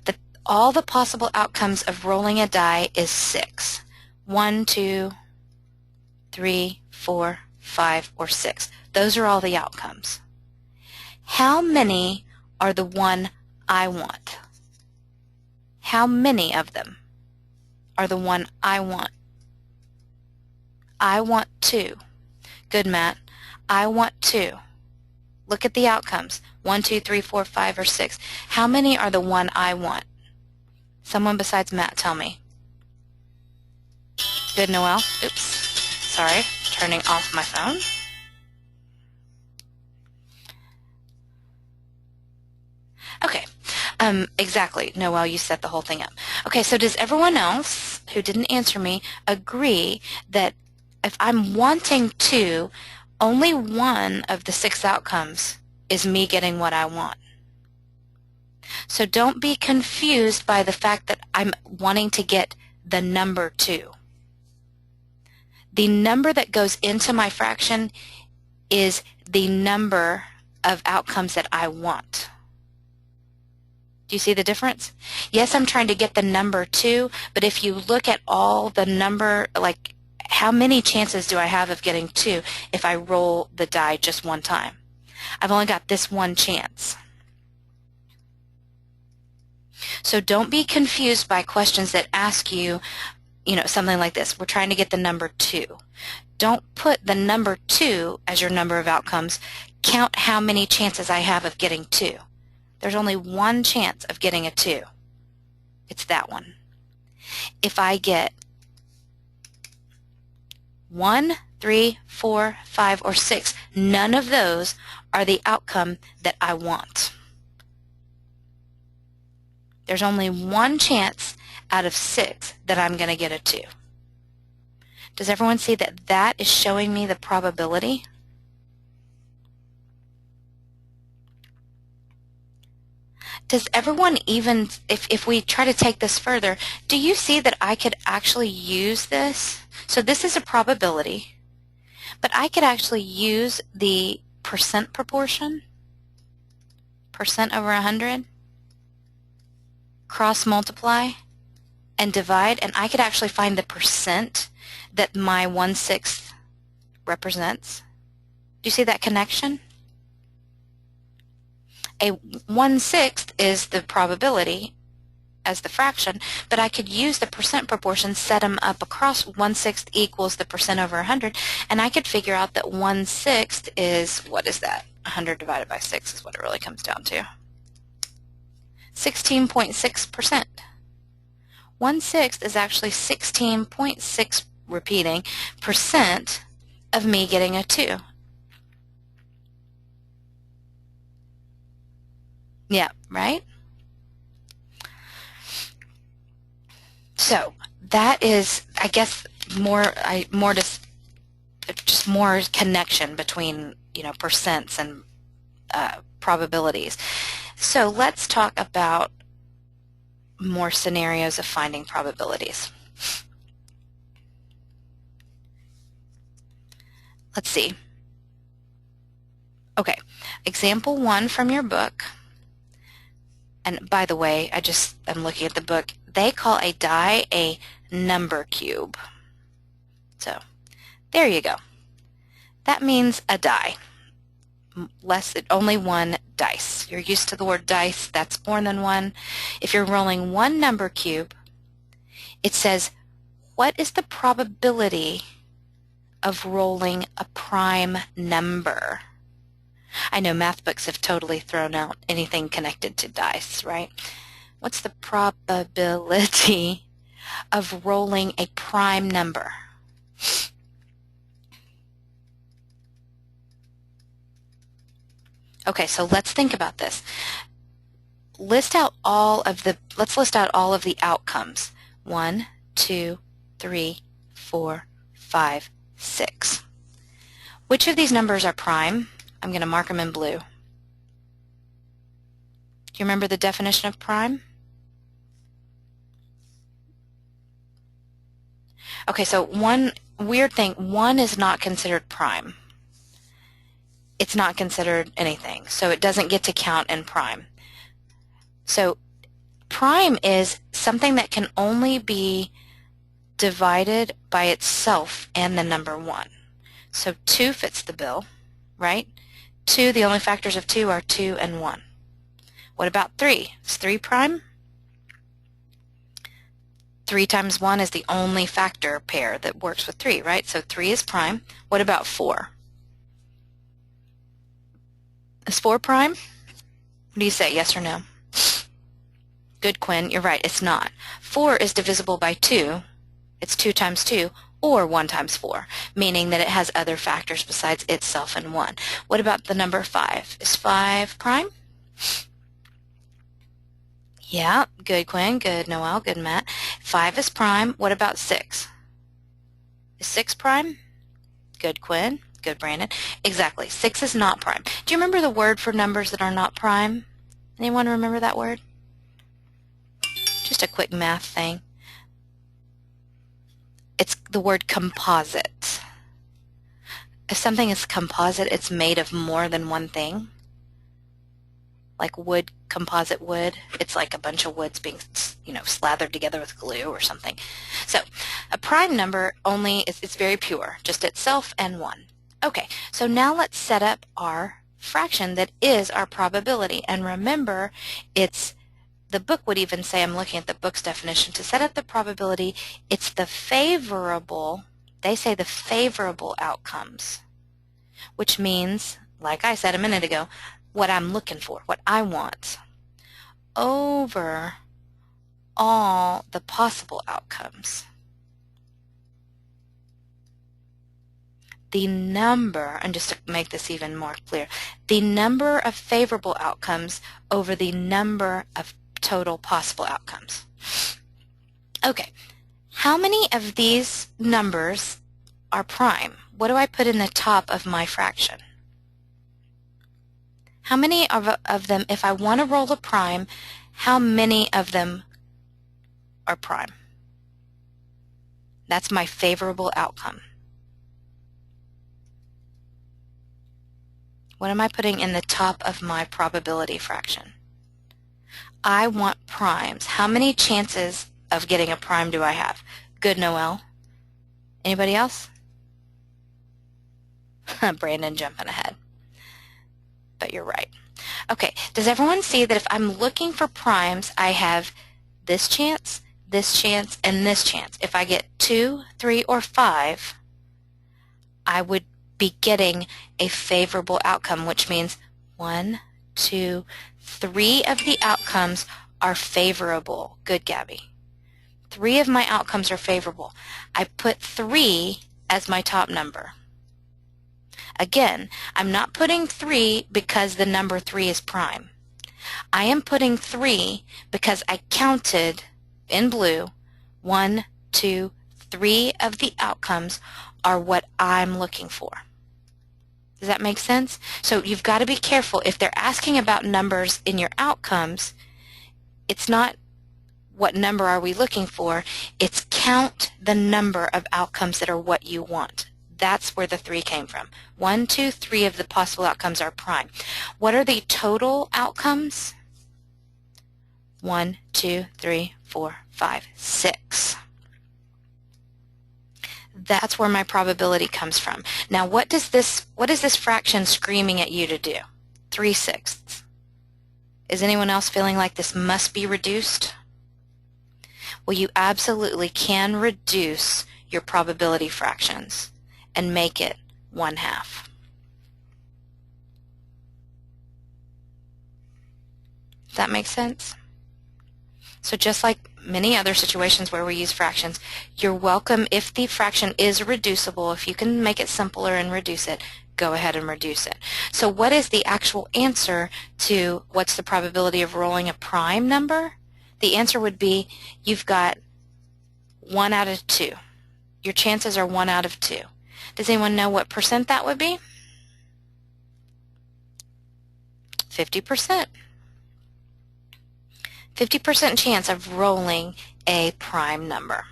Speaker 1: that all the possible outcomes of rolling a die is 6. 1, 2, 3, 4, 5, or 6. Those are all the outcomes. How many are the one I want? How many of them are the one I want? I want 2. Good, Matt. I want 2. Look at the outcomes. 1, 2, 3, 4, 5, or 6. How many are the one I want? Someone besides Matt, tell me. Good, Noel. Oops. Sorry. Turning off my phone. Okay. Exactly. Noel, you set the whole thing up. Okay, so does everyone else who didn't answer me agree that if I'm wanting 2, only one of the 6 outcomes is me getting what I want? So don't be confused by the fact that I'm wanting to get the number 2. The number that goes into my fraction is the number of outcomes that I want. Do you see the difference? Yes, I'm trying to get the number 2, but if you look at all the number, like how many chances do I have of getting 2 if I roll the die just one time? I've only got this one chance. So don't be confused by questions that ask you, something like this. We're trying to get the number 2. Don't put the number 2 as your number of outcomes. Count how many chances I have of getting 2. There's only one chance of getting a 2. It's that one. If I get 1, 3, 4, 5, or 6, none of those are the outcome that I want. There's only one chance out of 6 that I'm going to get a 2. Does everyone see that that is showing me the probability? Does everyone even, if we try to take this further, do you see that I could actually use this? So this is a probability, but I could actually use the percent proportion, percent over 100, cross multiply, and divide, and I could actually find the percent that my 1/6 represents. Do you see that connection? A 1/6 is the probability as the fraction, but I could use the percent proportion, set them up across. 1/6 equals the percent over 100, and I could figure out that 1/6 is, what is that? 100 divided by 6 is what it really comes down to. 16.6%. 1/6 is actually 16.6, repeating, percent of me getting a 2. Yeah, right? So that is, I guess, just more connection between percents and probabilities. So let's talk about more scenarios of finding probabilities. Let's see. Okay, example 1 from your book. And by the way, I'm looking at the book. They call a die a number cube. So there you go. That means a die. Only one dice. You're used to the word dice. That's more than one. If you're rolling one number cube, it says, what is the probability of rolling a prime number? I know math books have totally thrown out anything connected to dice, right? What's the probability of rolling a prime number? Okay, so let's think about this. Let's list out all of the outcomes. 1, 2, 3, 4, 5, 6. Which of these numbers are prime? I'm going to mark them in blue. Do you remember the definition of prime? Okay, so one weird thing, 1 is not considered prime. It's not considered anything, so it doesn't get to count in prime. So prime is something that can only be divided by itself and the number 1. So 2 fits the bill, right? 2, the only factors of 2 are 2 and 1. What about 3? Is 3 prime? 3 times 1 is the only factor pair that works with 3, right? So 3 is prime. What about 4? Is 4 prime? What do you say, yes or no? Good, Quinn. You're right, it's not. 4 is divisible by 2. It's 2 times 2, or 1 times 4, meaning that it has other factors besides itself and 1. What about the number 5? Is 5 prime? Yeah, good, Quinn. Good, Noel. Good, Matt. 5 is prime. What about 6? Is 6 prime? Good, Quinn. Good, Brandon. Exactly. 6 is not prime. Do you remember the word for numbers that are not prime? Anyone remember that word? Just a quick math thing. It's the word composite. If something is composite, it's made of more than one thing. Like wood, composite wood. It's like a bunch of woods being, slathered together with glue or something. So a prime number it's very pure, just itself and 1. Okay, so now let's set up our fraction that is our probability. And remember, the book would even say, I'm looking at the book's definition, to set up the probability, it's the favorable, they say the favorable outcomes, which means, like I said a minute ago, what I'm looking for, what I want, over all the possible outcomes. The number, and just to make this even more clear, the number of favorable outcomes over the number of total possible outcomes. Okay, how many of these numbers are prime? What do I put in the top of my fraction? How many of them, if I want to roll a prime, how many of them are prime? That's my favorable outcome. What am I putting in the top of my probability fraction? I want primes. How many chances of getting a prime do I have? Good, Noel. Anybody else? Brandon jumping ahead. But you're right. Okay, does everyone see that if I'm looking for primes, I have this chance, and this chance? If I get 2, 3, or 5, I would be getting a favorable outcome, which means 1, 2, 3 of the outcomes are favorable. Good, Gabby. 3 of my outcomes are favorable. I put 3 as my top number. Again, I'm not putting 3 because the number 3 is prime. I am putting 3 because I counted in blue 1, 2, 3 of the outcomes are what I'm looking for. Does that make sense? So you've got to be careful. If they're asking about numbers in your outcomes, it's not what number are we looking for, it's count the number of outcomes that are what you want. That's where the 3 came from. 1, 2, 3 of the possible outcomes are prime. What are the total outcomes? 1, 2, 3, 4, 5, 6. That's where my probability comes from. Now what is this fraction screaming at you to do? 3/6. Is anyone else feeling like this must be reduced? Well, you absolutely can reduce your probability fractions and make it 1/2. Does that make sense? So just like many other situations where we use fractions. You're welcome, if the fraction is reducible, if you can make it simpler and reduce it, go ahead and reduce it. So what is the actual answer to what's the probability of rolling a prime number? The answer would be you've got 1 out of 2. Your chances are 1 out of 2. Does anyone know what percent that would be? 50%. 50% chance of rolling a prime number.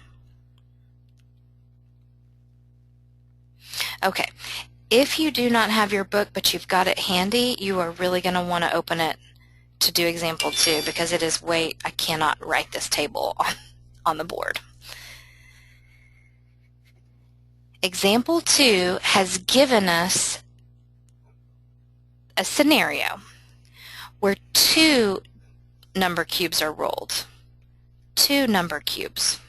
Speaker 1: Okay, if you do not have your book but you've got it handy, you are really going to want to open it to do example 2 because it is I cannot write this table on the board. Example 2 has given us a scenario where 2 number cubes are rolled. 2 number cubes.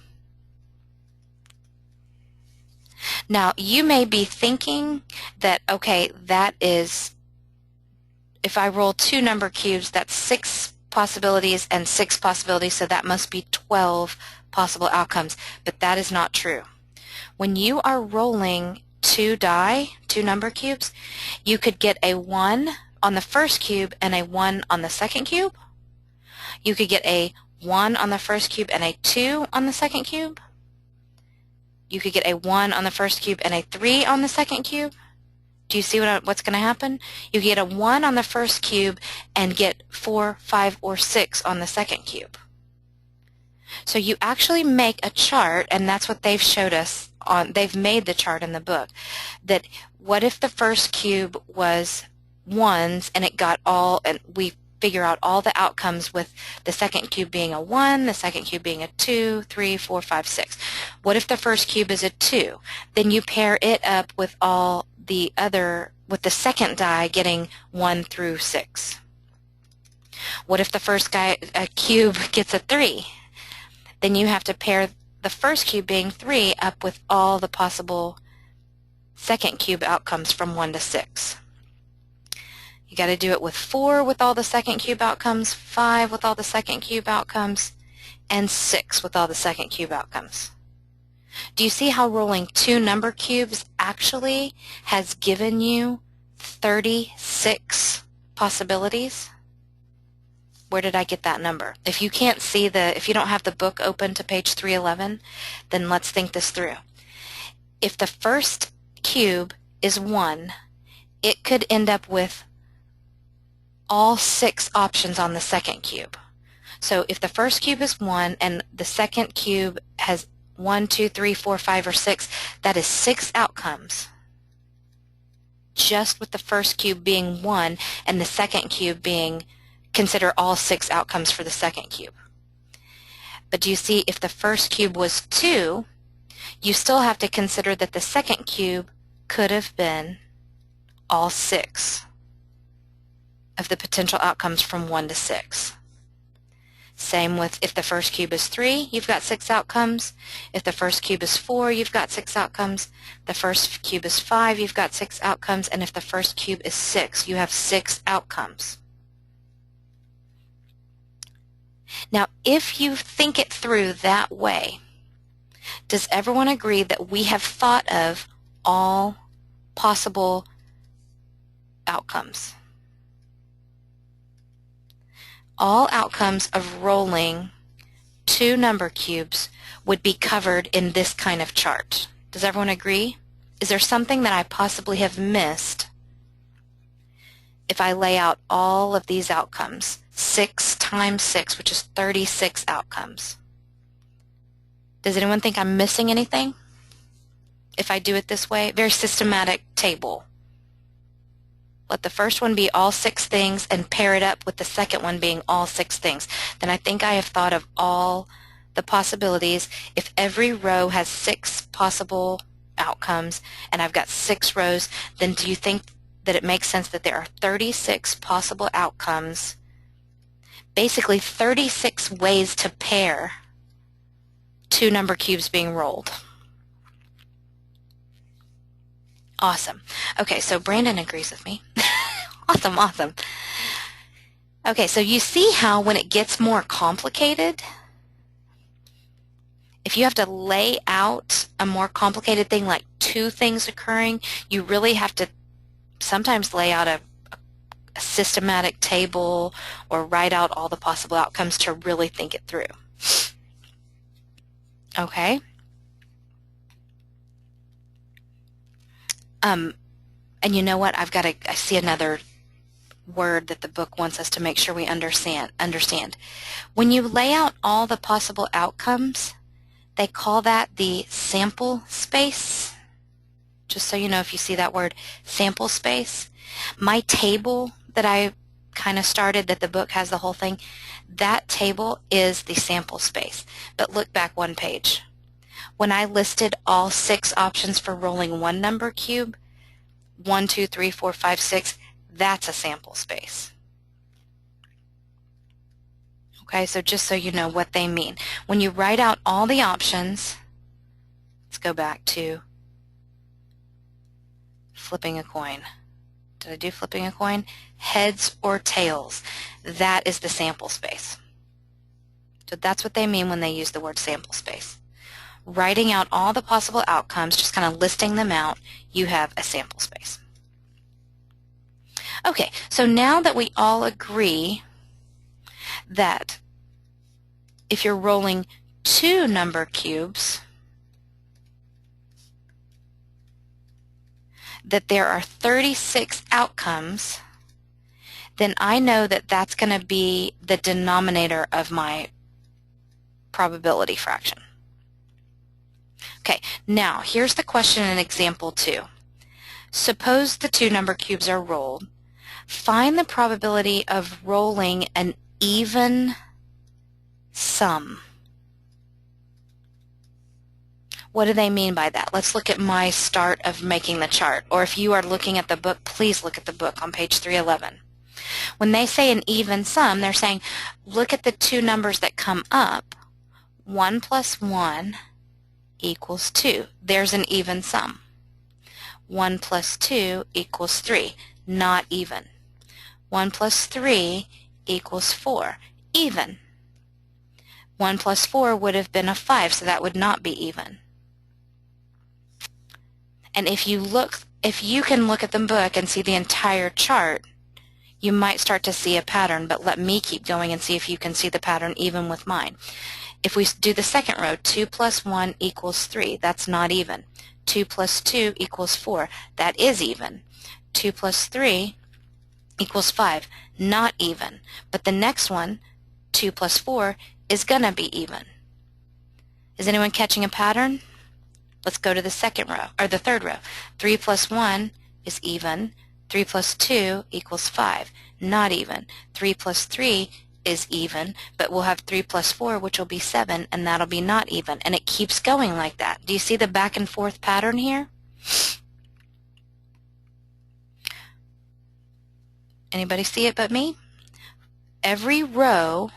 Speaker 1: Now, you may be thinking that, okay, that is, if I roll 2 number cubes, that's 6 possibilities and 6 possibilities, so that must be 12 possible outcomes. But that is not true. When you are rolling 2 die, 2 number cubes, you could get a 1 on the first cube and a 1 on the second cube. You could get a 1 on the first cube and a 2 on the second cube. You could get a 1 on the first cube and a 3 on the second cube. Do you see what's going to happen? You get a 1 on the first cube and get 4, 5, or 6 on the second cube. So you actually make a chart, and that's what they've showed us they've made the chart in the book, that what if the first cube was 1s and it got and we figure out all the outcomes with the second cube being a 1, the second cube being a 2, 3, 4, 5, 6. What if the first cube is a 2? Then you pair it up with all the with the second die getting 1 through 6. What if the first cube gets a 3? Then you have to pair the first cube being 3 up with all the possible second cube outcomes from 1 to 6. You got to do it with 4 with all the second cube outcomes, 5 with all the second cube outcomes, and 6 with all the second cube outcomes. Do you see how rolling 2 number cubes actually has given you 36 possibilities? Where did I get that number? If you can't see if you don't have the book open to page 311, then let's think this through. If the first cube is 1, it could end up with all 6 options on the second cube. So if the first cube is 1 and the second cube has 1, 2, 3, 4, 5, or 6, that is 6 outcomes. Just with the first cube being 1 and the second cube being, consider all 6 outcomes for the second cube. But do you see, if the first cube was 2, you still have to consider that the second cube could have been all 6 of the potential outcomes from 1 to 6. Same with if the first cube is 3, you've got 6 outcomes. If the first cube is 4, you've got 6 outcomes. The first cube is 5, you've got 6 outcomes. And if the first cube is 6, you have 6 outcomes. Now, if you think it through that way, does everyone agree that we have thought of all possible outcomes? All outcomes of rolling 2 number cubes would be covered in this kind of chart. Does everyone agree? Is there something that I possibly have missed if I lay out all of these outcomes? 6 times 6, which is 36 outcomes. Does anyone think I'm missing anything if I do it this way? Very systematic table. Let the first one be all 6 things and pair it up with the second one being all 6 things. Then I think I have thought of all the possibilities. If every row has 6 possible outcomes and I've got 6 rows, then do you think that it makes sense that there are 36 possible outcomes, basically 36 ways to pair 2 number cubes being rolled? Awesome. Okay, so Brandon agrees with me. Awesome, awesome. Okay, so you see how when it gets more complicated, If you have to lay out a more complicated thing like two things occurring, you really have to sometimes lay out a systematic table or write out all the possible outcomes to really think it through. Okay? And you know what? I see another word that the book wants us to make sure we understand. When you lay out all the possible outcomes, they call that the sample space. Just so you know, if you see that word, sample space. My table that I kind of started, that the book has the whole thing, that table is the sample space. But look back one page. When I listed all 6 options for rolling one number cube, 1, 2, 3, 4, 5, 6, that's a sample space. Okay, so just so you know what they mean. When you write out all the options, let's go back to flipping a coin. Did I do flipping a coin? Heads or tails. That is the sample space. So that's what they mean when they use the word sample space. Writing out all the possible outcomes, just kind of listing them out, you have a sample space. Okay, so now that we all agree that if you're rolling 2 number cubes, that there are 36 outcomes, then I know that that's going to be the denominator of my probability fraction. Okay, now here's the question in example 2. Suppose the 2 number cubes are rolled. Find the probability of rolling an even sum. What do they mean by that? Let's look at my start of making the chart. Or if you are looking at the book, please look at the book on page 311. When they say an even sum, they're saying, look at the 2 numbers that come up. 1 plus 1 equals 2. There's an even sum. 1 plus 2 equals 3. Not even. 1 plus 3 equals 4. Even. 1 plus 4 would have been a 5, so that would not be even. And if you can look at the book and see the entire chart, you might start to see a pattern, but let me keep going and see if you can see the pattern even with mine. If we do the second row, 2 plus 1 equals 3. That's not even. 2 plus 2 equals 4. That is even. 2 plus 3 equals 5. Not even. But the next one, 2 plus 4, is going to be even. Is anyone catching a pattern? Let's go to the second row, or the third row. 3 plus 1 is even. 3 plus 2 equals 5. Not even. 3 plus 3 is even, but we'll have 3 plus 4, which will be 7, and that'll be not even. And it keeps going like that. Do you see the back and forth pattern here? Anybody see it but me? Every row,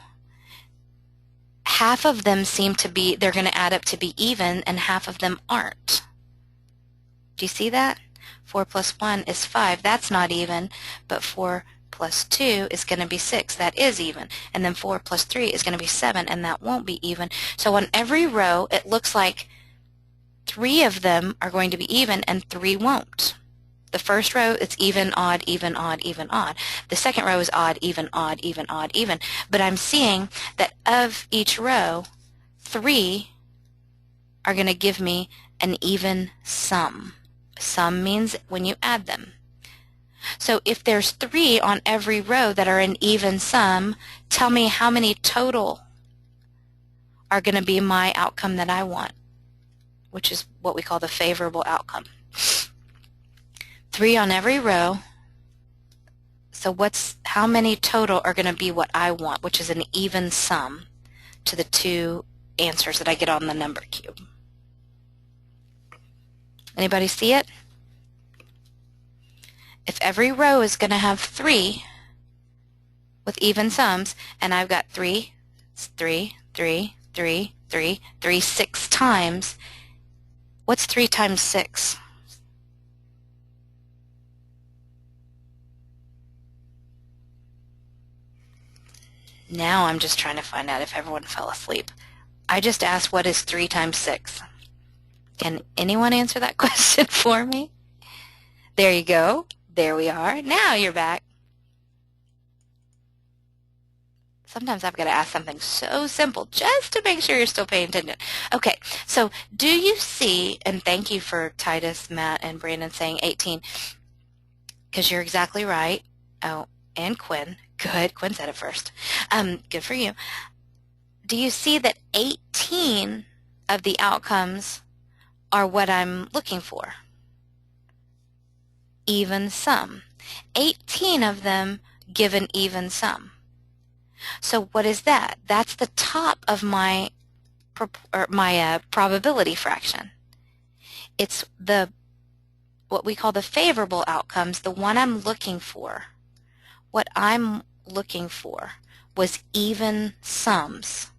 Speaker 1: half of them seem to be, they're going to add up to be even, and half of them aren't. Do you see that? 4 plus 1 is 5. That's not even, but 4 plus 2 is going to be 6. That is even. And then 4 plus 3 is going to be 7, and that won't be even. So on every row, it looks like 3 of them are going to be even, and 3 won't. The first row, it's even, odd, even, odd, even, odd. The second row is odd, even, odd, even, odd, even. But I'm seeing that of each row, 3 are going to give me an even sum. Sum means when you add them. So if there's 3 on every row that are an even sum, tell me how many total are going to be my outcome that I want, which is what we call the favorable outcome. 3 on every row. So how many total are going to be what I want, which is an even sum to the 2 answers that I get on the number cube. Anybody see it? If every row is going to have 3 with even sums, and I've got 3, 3, 3, 3, 3, 3, 6 times, what's 3 times 6? Now I'm just trying to find out if everyone fell asleep. I just asked what is 3 times 6. Can anyone answer that question for me? There you go. There we are. Now you're back. Sometimes I've got to ask something so simple just to make sure you're still paying attention. Okay, so do you see, and thank you for Titus, Matt, and Brandon saying 18, because you're exactly right. Oh, and Quinn. Good. Quinn said it first. Good for you. Do you see that 18 of the outcomes are what I'm looking for? Even sum. 18 of them give an even sum. So what is that? That's the top of my probability fraction. It's what we call the favorable outcomes, the one I'm looking for. What I'm looking for was even sums.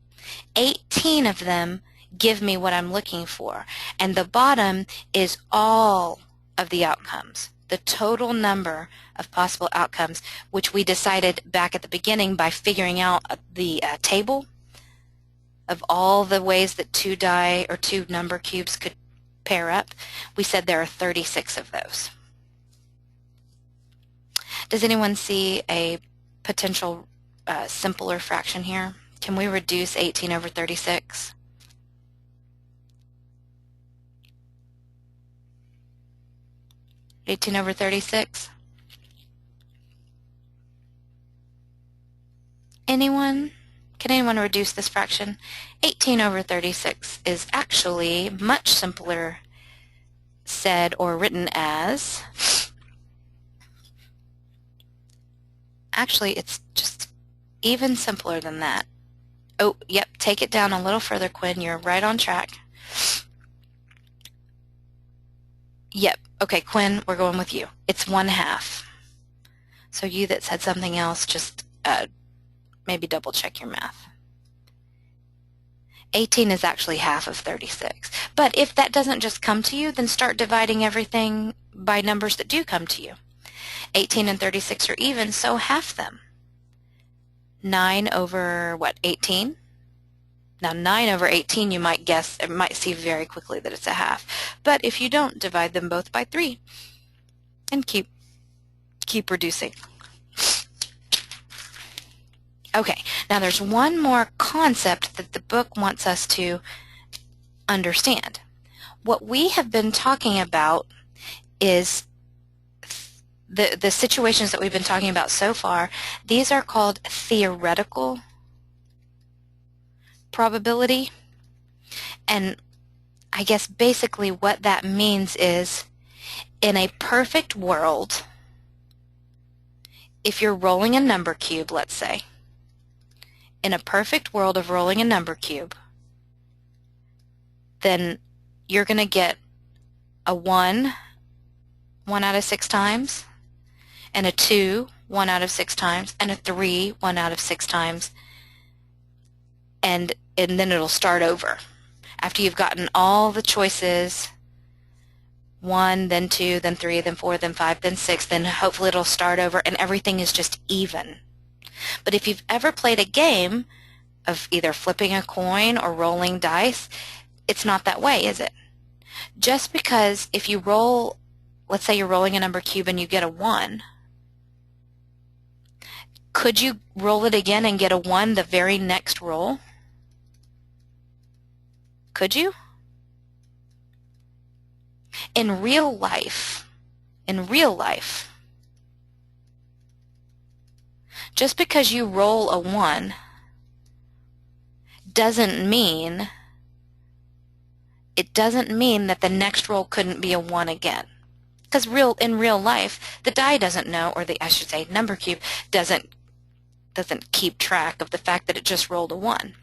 Speaker 1: 18 of them give me what I'm looking for, and the bottom is all of the outcomes, the total number of possible outcomes, which we decided back at the beginning by figuring out the table of all the ways that 2 die or 2 number cubes could pair up. We said there are 36 of those. Does anyone see a potential simpler fraction here? Can we reduce 18 over 36? (18 over 36). Anyone? Can anyone reduce this fraction? 18 over 36 is actually much simpler said or written as, actually it's just even simpler than that. Oh, yep, take it down a little further, Quinn. You're right on track. Yep, okay, Quinn, we're going with you. It's 1/2. So you that said something else, just maybe double check your math. 18 is actually half of 36. But if that doesn't just come to you, then start dividing everything by numbers that do come to you. 18 and 36 are even, so half them. 9 over, what, 18? Now 9 over 18, you might guess, it might see very quickly that it's a half. But if you don't, divide them both by 3 and keep reducing. Okay, now there's one more concept that the book wants us to understand. What we have been talking about is the situations that we've been talking about so far. These are called theoretical probability, and I guess basically what that means is, in a perfect world, if you're rolling a number cube, let's say, in a perfect world of rolling a number cube, then you're going to get a 1 out of 6 times, and a 2 1 out of 6 times, and a 3 1 out of 6 times, and then it'll start over. After you've gotten all the choices, 1, then 2, then 3, then 4, then 5, then 6, then hopefully it'll start over and everything is just even. But if you've ever played a game of either flipping a coin or rolling dice, it's not that way, is it? Just because if you roll, let's say you're rolling a number cube and you get a 1, could you roll it again and get a 1 the very next roll? Could you? In real life, just because you roll a 1 doesn't mean that the next roll couldn't be a 1 again. Because in real life, the die doesn't know, or I should say number cube doesn't keep track of the fact that it just rolled a 1.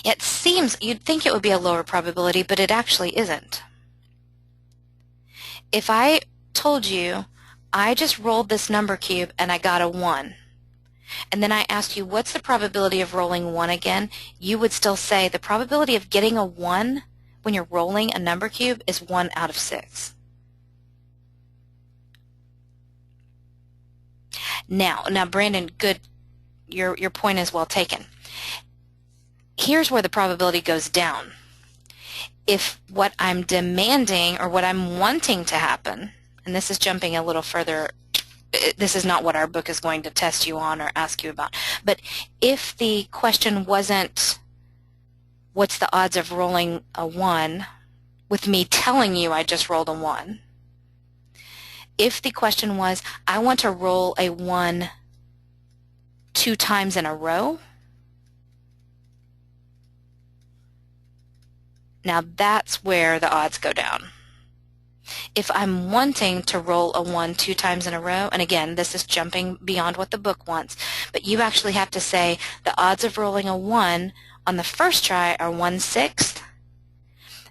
Speaker 1: It seems, you'd think it would be a lower probability, but it actually isn't. If I told you I just rolled this number cube and I got a 1, and then I asked you what's the probability of rolling 1 again, you would still say the probability of getting a 1 when you're rolling a number cube is 1 out of 6. Now Brandon, good, your point is well taken. here's where the probability goes down. If what I'm demanding or what I'm wanting to happen, and this is jumping a little further, this is not what our book is going to test you on or ask you about, but if the question wasn't what's the odds of rolling a 1 with me telling you I just rolled a 1, if the question was I want to roll a 1 2 times in a row, now that's where the odds go down. If I'm wanting to roll a 1 2 times in a row, and again, this is jumping beyond what the book wants, but you actually have to say the odds of rolling a 1 on the first try are 1/6.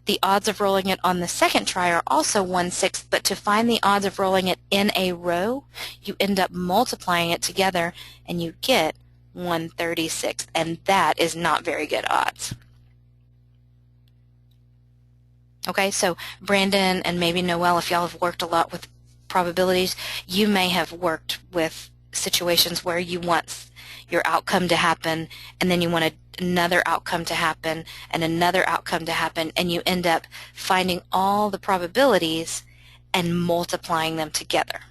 Speaker 1: The odds of rolling it on the second try are also 1/6, but to find the odds of rolling it in a row, you end up multiplying it together and you get 1/36, and that is not very good odds. Okay, so Brandon and maybe Noelle, if y'all have worked a lot with probabilities, you may have worked with situations where you want your outcome to happen and then you want another outcome to happen and another outcome to happen, and you end up finding all the probabilities and multiplying them together.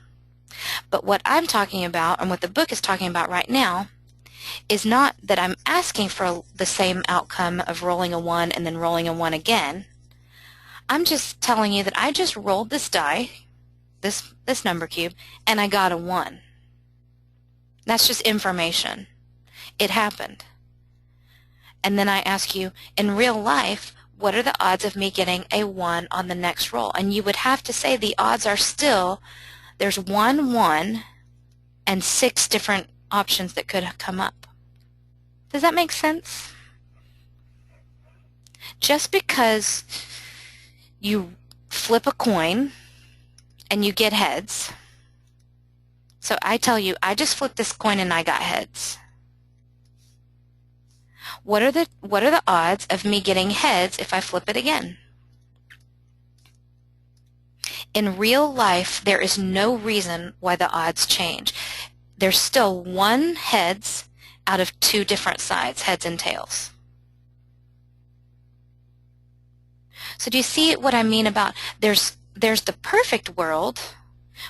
Speaker 1: But what I'm talking about and what the book is talking about right now is not that I'm asking for the same outcome of rolling a 1 and then rolling a 1 again. I'm just telling you that I just rolled this die, this number cube, and I got a 1. That's just information. It happened. And then I ask you, in real life, what are the odds of me getting a 1 on the next roll? And you would have to say the odds are still, there's 1, 1, and 6 different options that could come up. Does that make sense? Just because you flip a coin and you get heads. So I tell you, I just flipped this coin and I got heads. What are the odds of me getting heads if I flip it again? In real life, there is no reason why the odds change. There's still 1 heads out of 2 different sides, heads and tails. So do you see what I mean about there's the perfect world,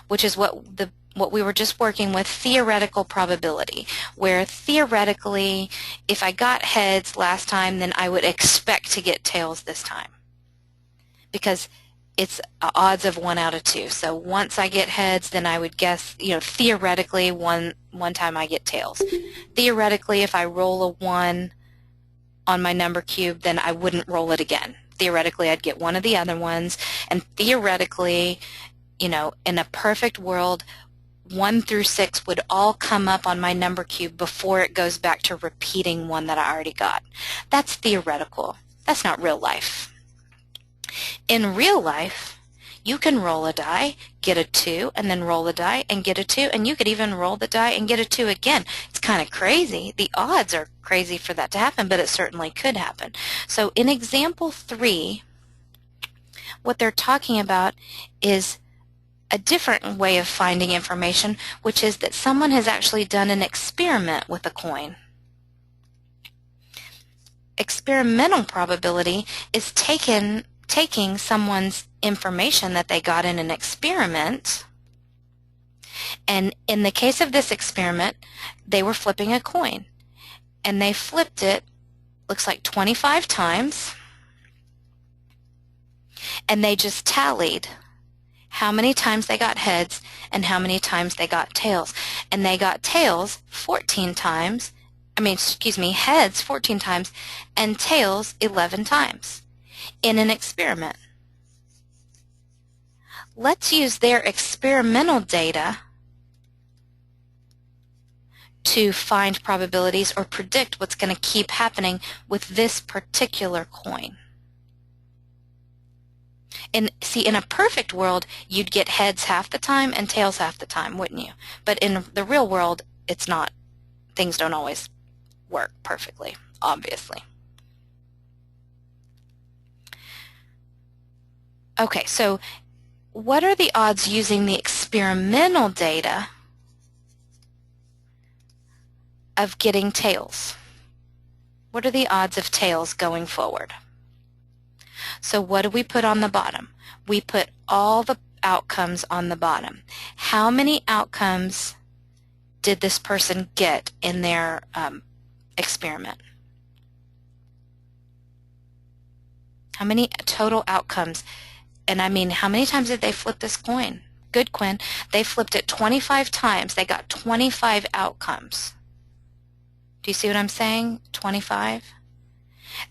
Speaker 1: which is what we were just working with, theoretical probability, where theoretically if I got heads last time, then I would expect to get tails this time because it's odds of 1 out of 2. So once I get heads, then I would guess, theoretically one time I get tails. Theoretically, if I roll a 1 on my number cube, then I wouldn't roll it again. Theoretically, I'd get one of the other ones, and theoretically, in a perfect world, 1 through 6 would all come up on my number cube before it goes back to repeating one that I already got. That's theoretical. That's not real life. In real life, you can roll a die, get a 2, and then roll a die and get a 2, and you could even roll the die and get a 2 again. It's kind of crazy. The odds are crazy for that to happen, but it certainly could happen. So in example 3, what they're talking about is a different way of finding information, which is that someone has actually done an experiment with a coin. Experimental probability is taking someone's information that they got in an experiment, and in the case of this experiment, they were flipping a coin, and they flipped it, looks like 25 times, and they just tallied how many times they got heads and how many times they got tails. And they got tails 14 times, heads 14 times, and tails 11 times in an experiment. Let's use their experimental data to find probabilities or predict what's going to keep happening with this particular coin. In a perfect world, you'd get heads half the time and tails half the time, wouldn't you? But in the real world, it's not. Things don't always work perfectly, obviously. Okay, so what are the odds using the experimental data of getting tails? What are the odds of tails going forward? So what do we put on the bottom? We put all the outcomes on the bottom. How many outcomes did this person get in their experiment? How many total outcomes? And I mean, how many times did they flip this coin? Good, Quinn. They flipped it 25 times. They got 25 outcomes. Do you see what I'm saying? 25?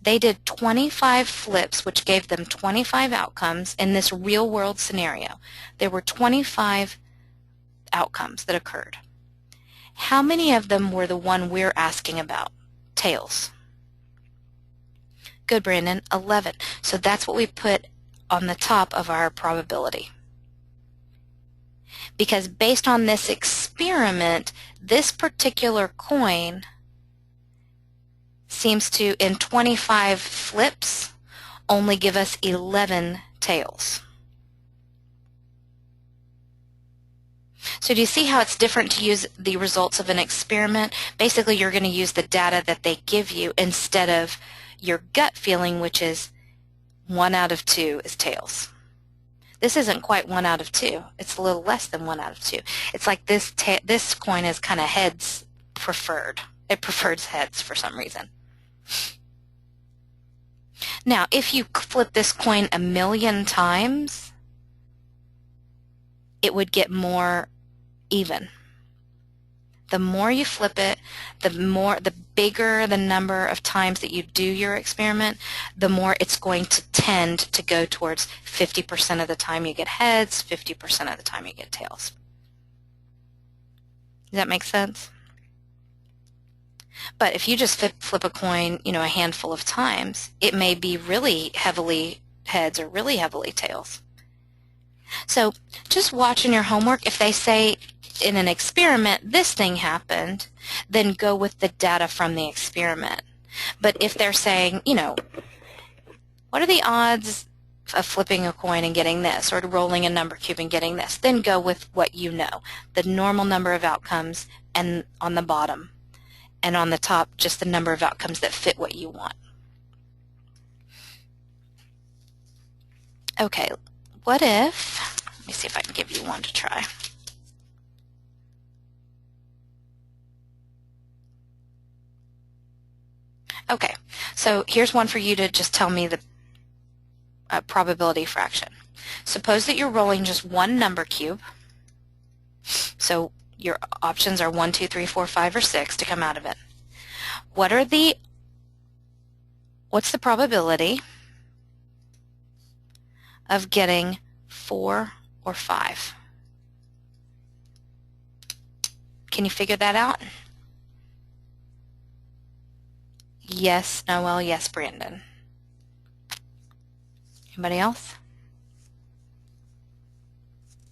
Speaker 1: They did 25 flips, which gave them 25 outcomes in this real-world scenario. There were 25 outcomes that occurred. How many of them were the one we're asking about? Tails. Good, Brandon. 11. So that's what we put on the top of our probability. Because based on this experiment, this particular coin seems to, in 25 flips, only give us 11 tails. So do you see how it's different to use the results of an experiment? Basically, you're going to use the data that they give you instead of your gut feeling, which is 1 out of 2 is tails. This isn't quite 1 out of 2. It's a little less than 1 out of 2. It's like this coin is kind of heads preferred. It prefers heads for some reason. Now, if you flip this coin 1,000,000 times, it would get more even. The more you flip it, the bigger the number of times that you do your experiment, the more it's going to tend to go towards 50% of the time you get heads, 50% of the time you get tails. Does that make sense? But if you just flip a coin, a handful of times, it may be really heavily heads or really heavily tails. So just watch in your homework. If they say in an experiment this thing happened, then go with the data from the experiment. But if they're saying, what are the odds of flipping a coin and getting this, or rolling a number cube and getting this, then go with what you know, the normal number of outcomes, and on the bottom. And on the top, just the number of outcomes that fit what you want. Okay, what if, let me see if I can give you one to try. Okay, so here's one for you to just tell me the probability fraction. Suppose that you're rolling just one number cube. So your options are 1, 2, 3, 4, 5, or 6 to come out of it. What's the probability of getting 4 or 5? Can you figure that out? Yes, Noel. Yes, Brandon. Anybody else?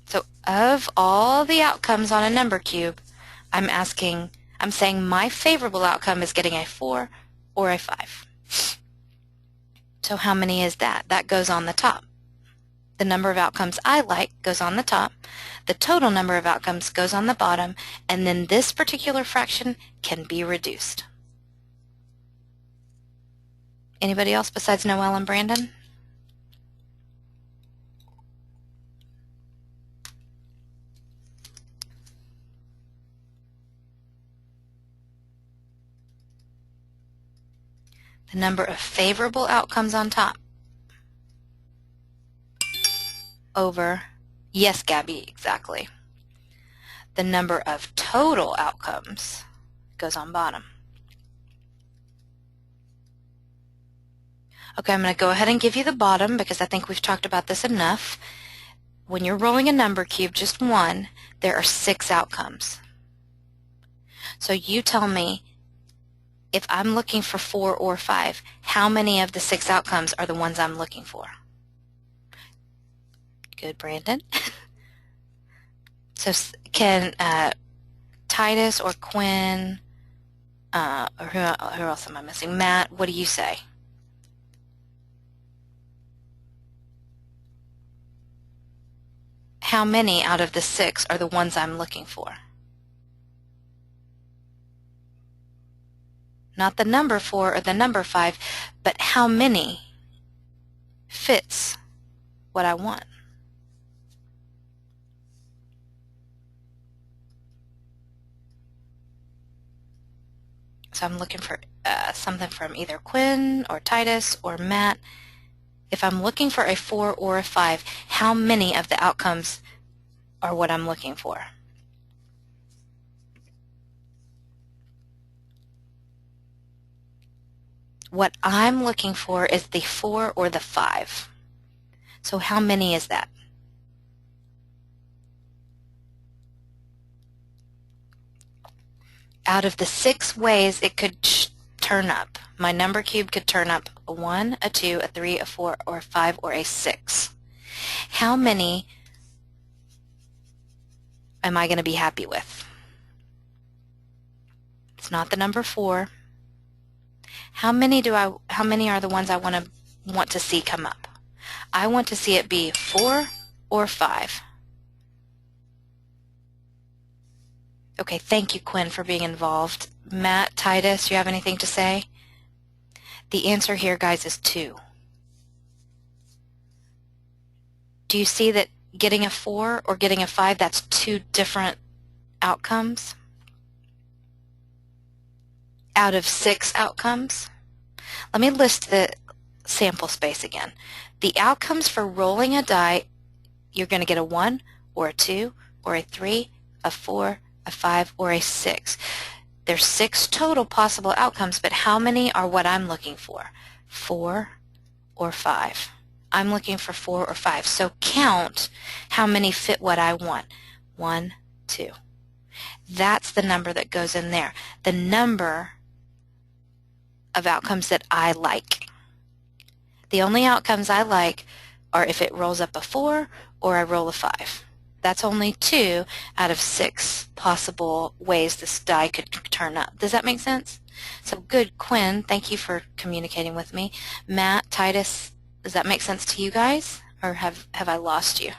Speaker 1: So of all the outcomes on a number cube, I'm saying my favorable outcome is getting a 4 or a 5. So how many is that? That goes on the top. The number of outcomes I like goes on the top. The total number of outcomes goes on the bottom. And then this particular fraction can be reduced. Anybody else besides Noel and Brandon? The number of favorable outcomes on top over, yes, Gabby, exactly. The number of total outcomes goes on bottom. Okay, I'm going to go ahead and give you the bottom because I think we've talked about this enough. When you're rolling a number cube, just one, there are 6 outcomes. So you tell me, if I'm looking for 4 or 5, how many of the 6 outcomes are the ones I'm looking for? Good, Brandon. So can Titus or Quinn, or who else am I missing? Matt, what do you say? How many out of the 6 are the ones I'm looking for? Not the number 4 or the number 5, but how many fits what I want. So I'm looking for something from either Quinn or Titus or Matt. If I'm looking for a 4 or a 5, how many of the outcomes are what I'm looking for? What I'm looking for is the 4 or the 5. So how many is that? Out of the 6 ways it could turn up, my number cube could turn up a 1, a 2, a 3, a 4, or a 5, or a 6. How many am I going to be happy with? It's not the number 4. How many are the ones I want to see come up? I want to see it be 4 or 5. Okay, thank you, Quinn, for being involved. Matt, Titus, you have anything to say? The answer here, guys, is 2. Do you see that getting a 4 or getting a 5, that's 2 different outcomes? Out of 6 outcomes? Let me list the sample space again. The outcomes for rolling a die, you're going to get a 1 or a 2 or a 3, a 4, a 5, or a 6. There's 6 total possible outcomes, but how many are what I'm looking for? 4 or 5. I'm looking for 4 or 5. So count how many fit what I want. 1, 2. That's the number that goes in there. The number of outcomes that I like. The only outcomes I like are if it rolls up a 4 or I roll a 5. That's only 2 out of 6 possible ways this die could turn up. Does that make sense? So good, Quinn. Thank you for communicating with me. Matt, Titus, does that make sense to you guys? Or have I lost you?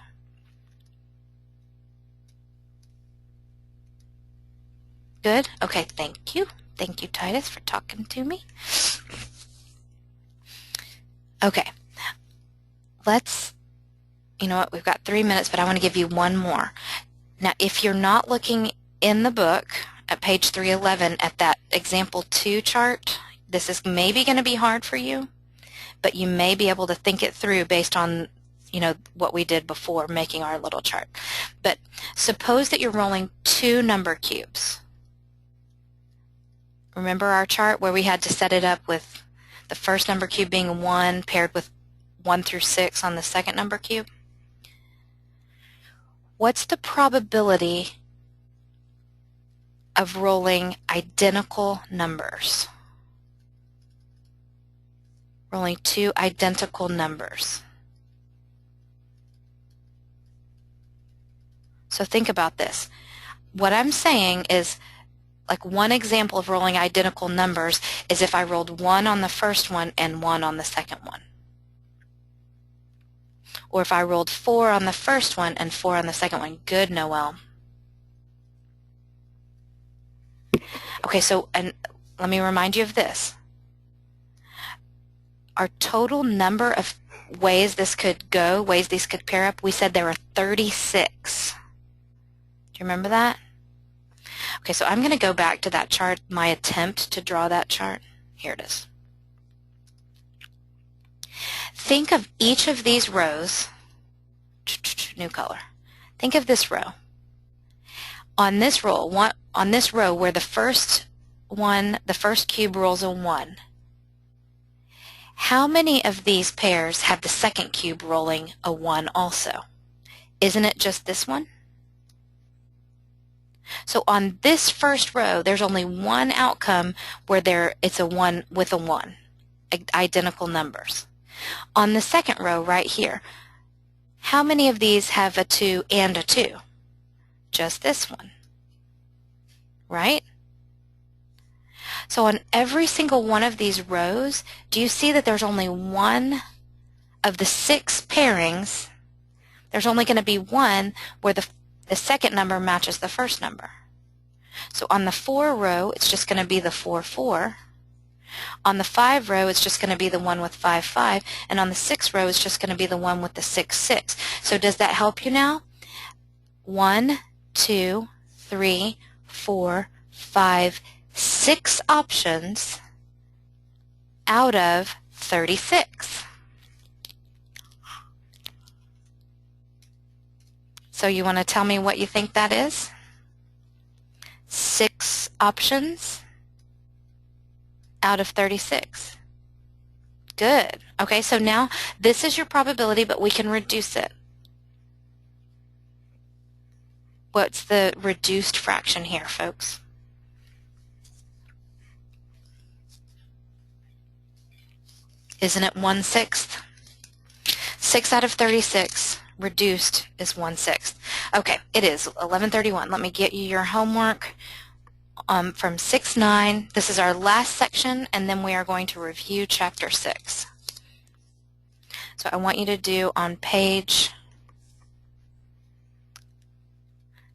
Speaker 1: Good? Okay, thank you. Thank you, Titus, for talking to me. Okay. You know what, we've got 3 minutes, but I want to give you one more. Now, if you're not looking in the book at page 311 at that example 2 chart, this is maybe going to be hard for you, but you may be able to think it through based on, you know, what we did before making our little chart. But suppose that you're rolling 2 number cubes. Remember our chart where we had to set it up with the first number cube being 1 paired with 1 through 6 on the second number cube? What's the probability of rolling identical numbers? Rolling 2 identical numbers. So think about this. What I'm saying is, like, one example of rolling identical numbers is if I rolled 1 on the first one and 1 on the second one. Or if I rolled 4 on the first one and 4 on the second one. Good, Noel. Okay, so and let me remind you of this. Our total number of ways this could go, ways these could pair up, we said there were 36. Do you remember that? Okay, so I'm going to go back to that chart, my attempt to draw that chart. Here it is. Think of each of these rows, new color. Think of this row. On this row, where the first cube rolls a 1, how many of these pairs have the second cube rolling a 1 also? Isn't it just this one? So on this first row, there's only one outcome where it's a 1 with a 1, identical numbers. On the second row right here, how many of these have a 2 and a 2? Just this one, right? So on every single one of these rows, do you see that there's only one of the 6 pairings? There's only going to be one where the second number matches the first number. So on the 4 row, it's just going to be the 4, 4. On the 5 row, it's just going to be the one with 5, 5, and on the 6 row, it's just going to be the one with the 6, 6. So does that help you now? 1, 2, 3, 4, 5, 6 options out of 36. So you want to tell me what you think that is? 6 options out of 36. Good. Okay, so now this is your probability, but we can reduce it. What's the reduced fraction here, folks? Isn't it 1/6? 6 out of 36 reduced is 1/6. Okay, it is 11:31. Let me get you your homework from 6-9. This is our last section, and then we are going to review Chapter 6. So I want you to do on page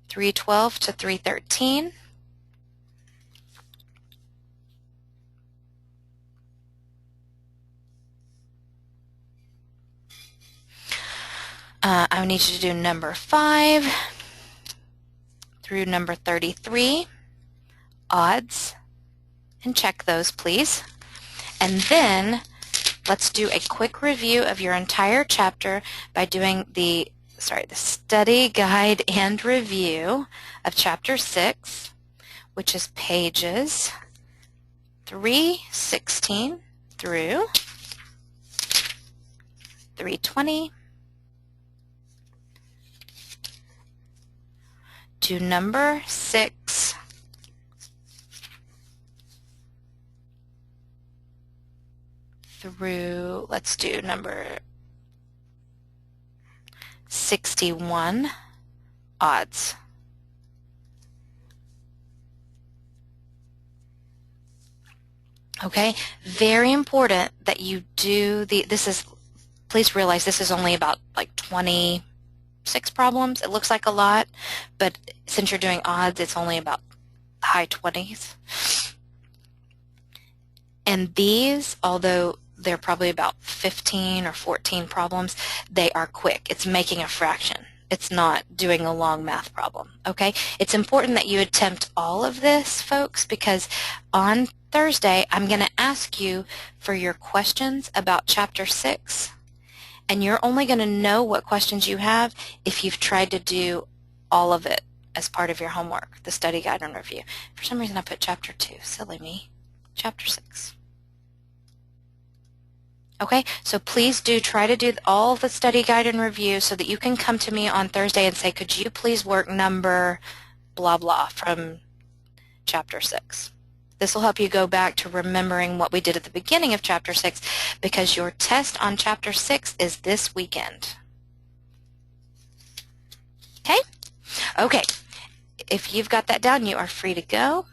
Speaker 1: 312 to 313. I need you to do number 5 through number 33, odds, and check those, please. And then let's do a quick review of your entire chapter by doing the study guide and review of Chapter 6, which is pages 316 through 320. To number 6 through, let's do number 61, odds. Okay, very important that you do please realize this is only about like 26 problems. It looks like a lot, but since you're doing odds, it's only about high 20s. And these, although they're probably about 15 or 14 problems, they are quick. It's making a fraction. It's not doing a long math problem, okay? It's important that you attempt all of this, folks, because on Thursday, I'm going to ask you for your questions about Chapter 6. And you're only going to know what questions you have if you've tried to do all of it as part of your homework, the study guide and review. For some reason I put Chapter 2. Silly me. Chapter 6. Okay, so please do try to do all the study guide and review so that you can come to me on Thursday and say, could you please work number blah blah from Chapter 6. This will help you go back to remembering what we did at the beginning of Chapter 6 because your test on Chapter 6 is this weekend. Okay? Okay. If you've got that down, you are free to go.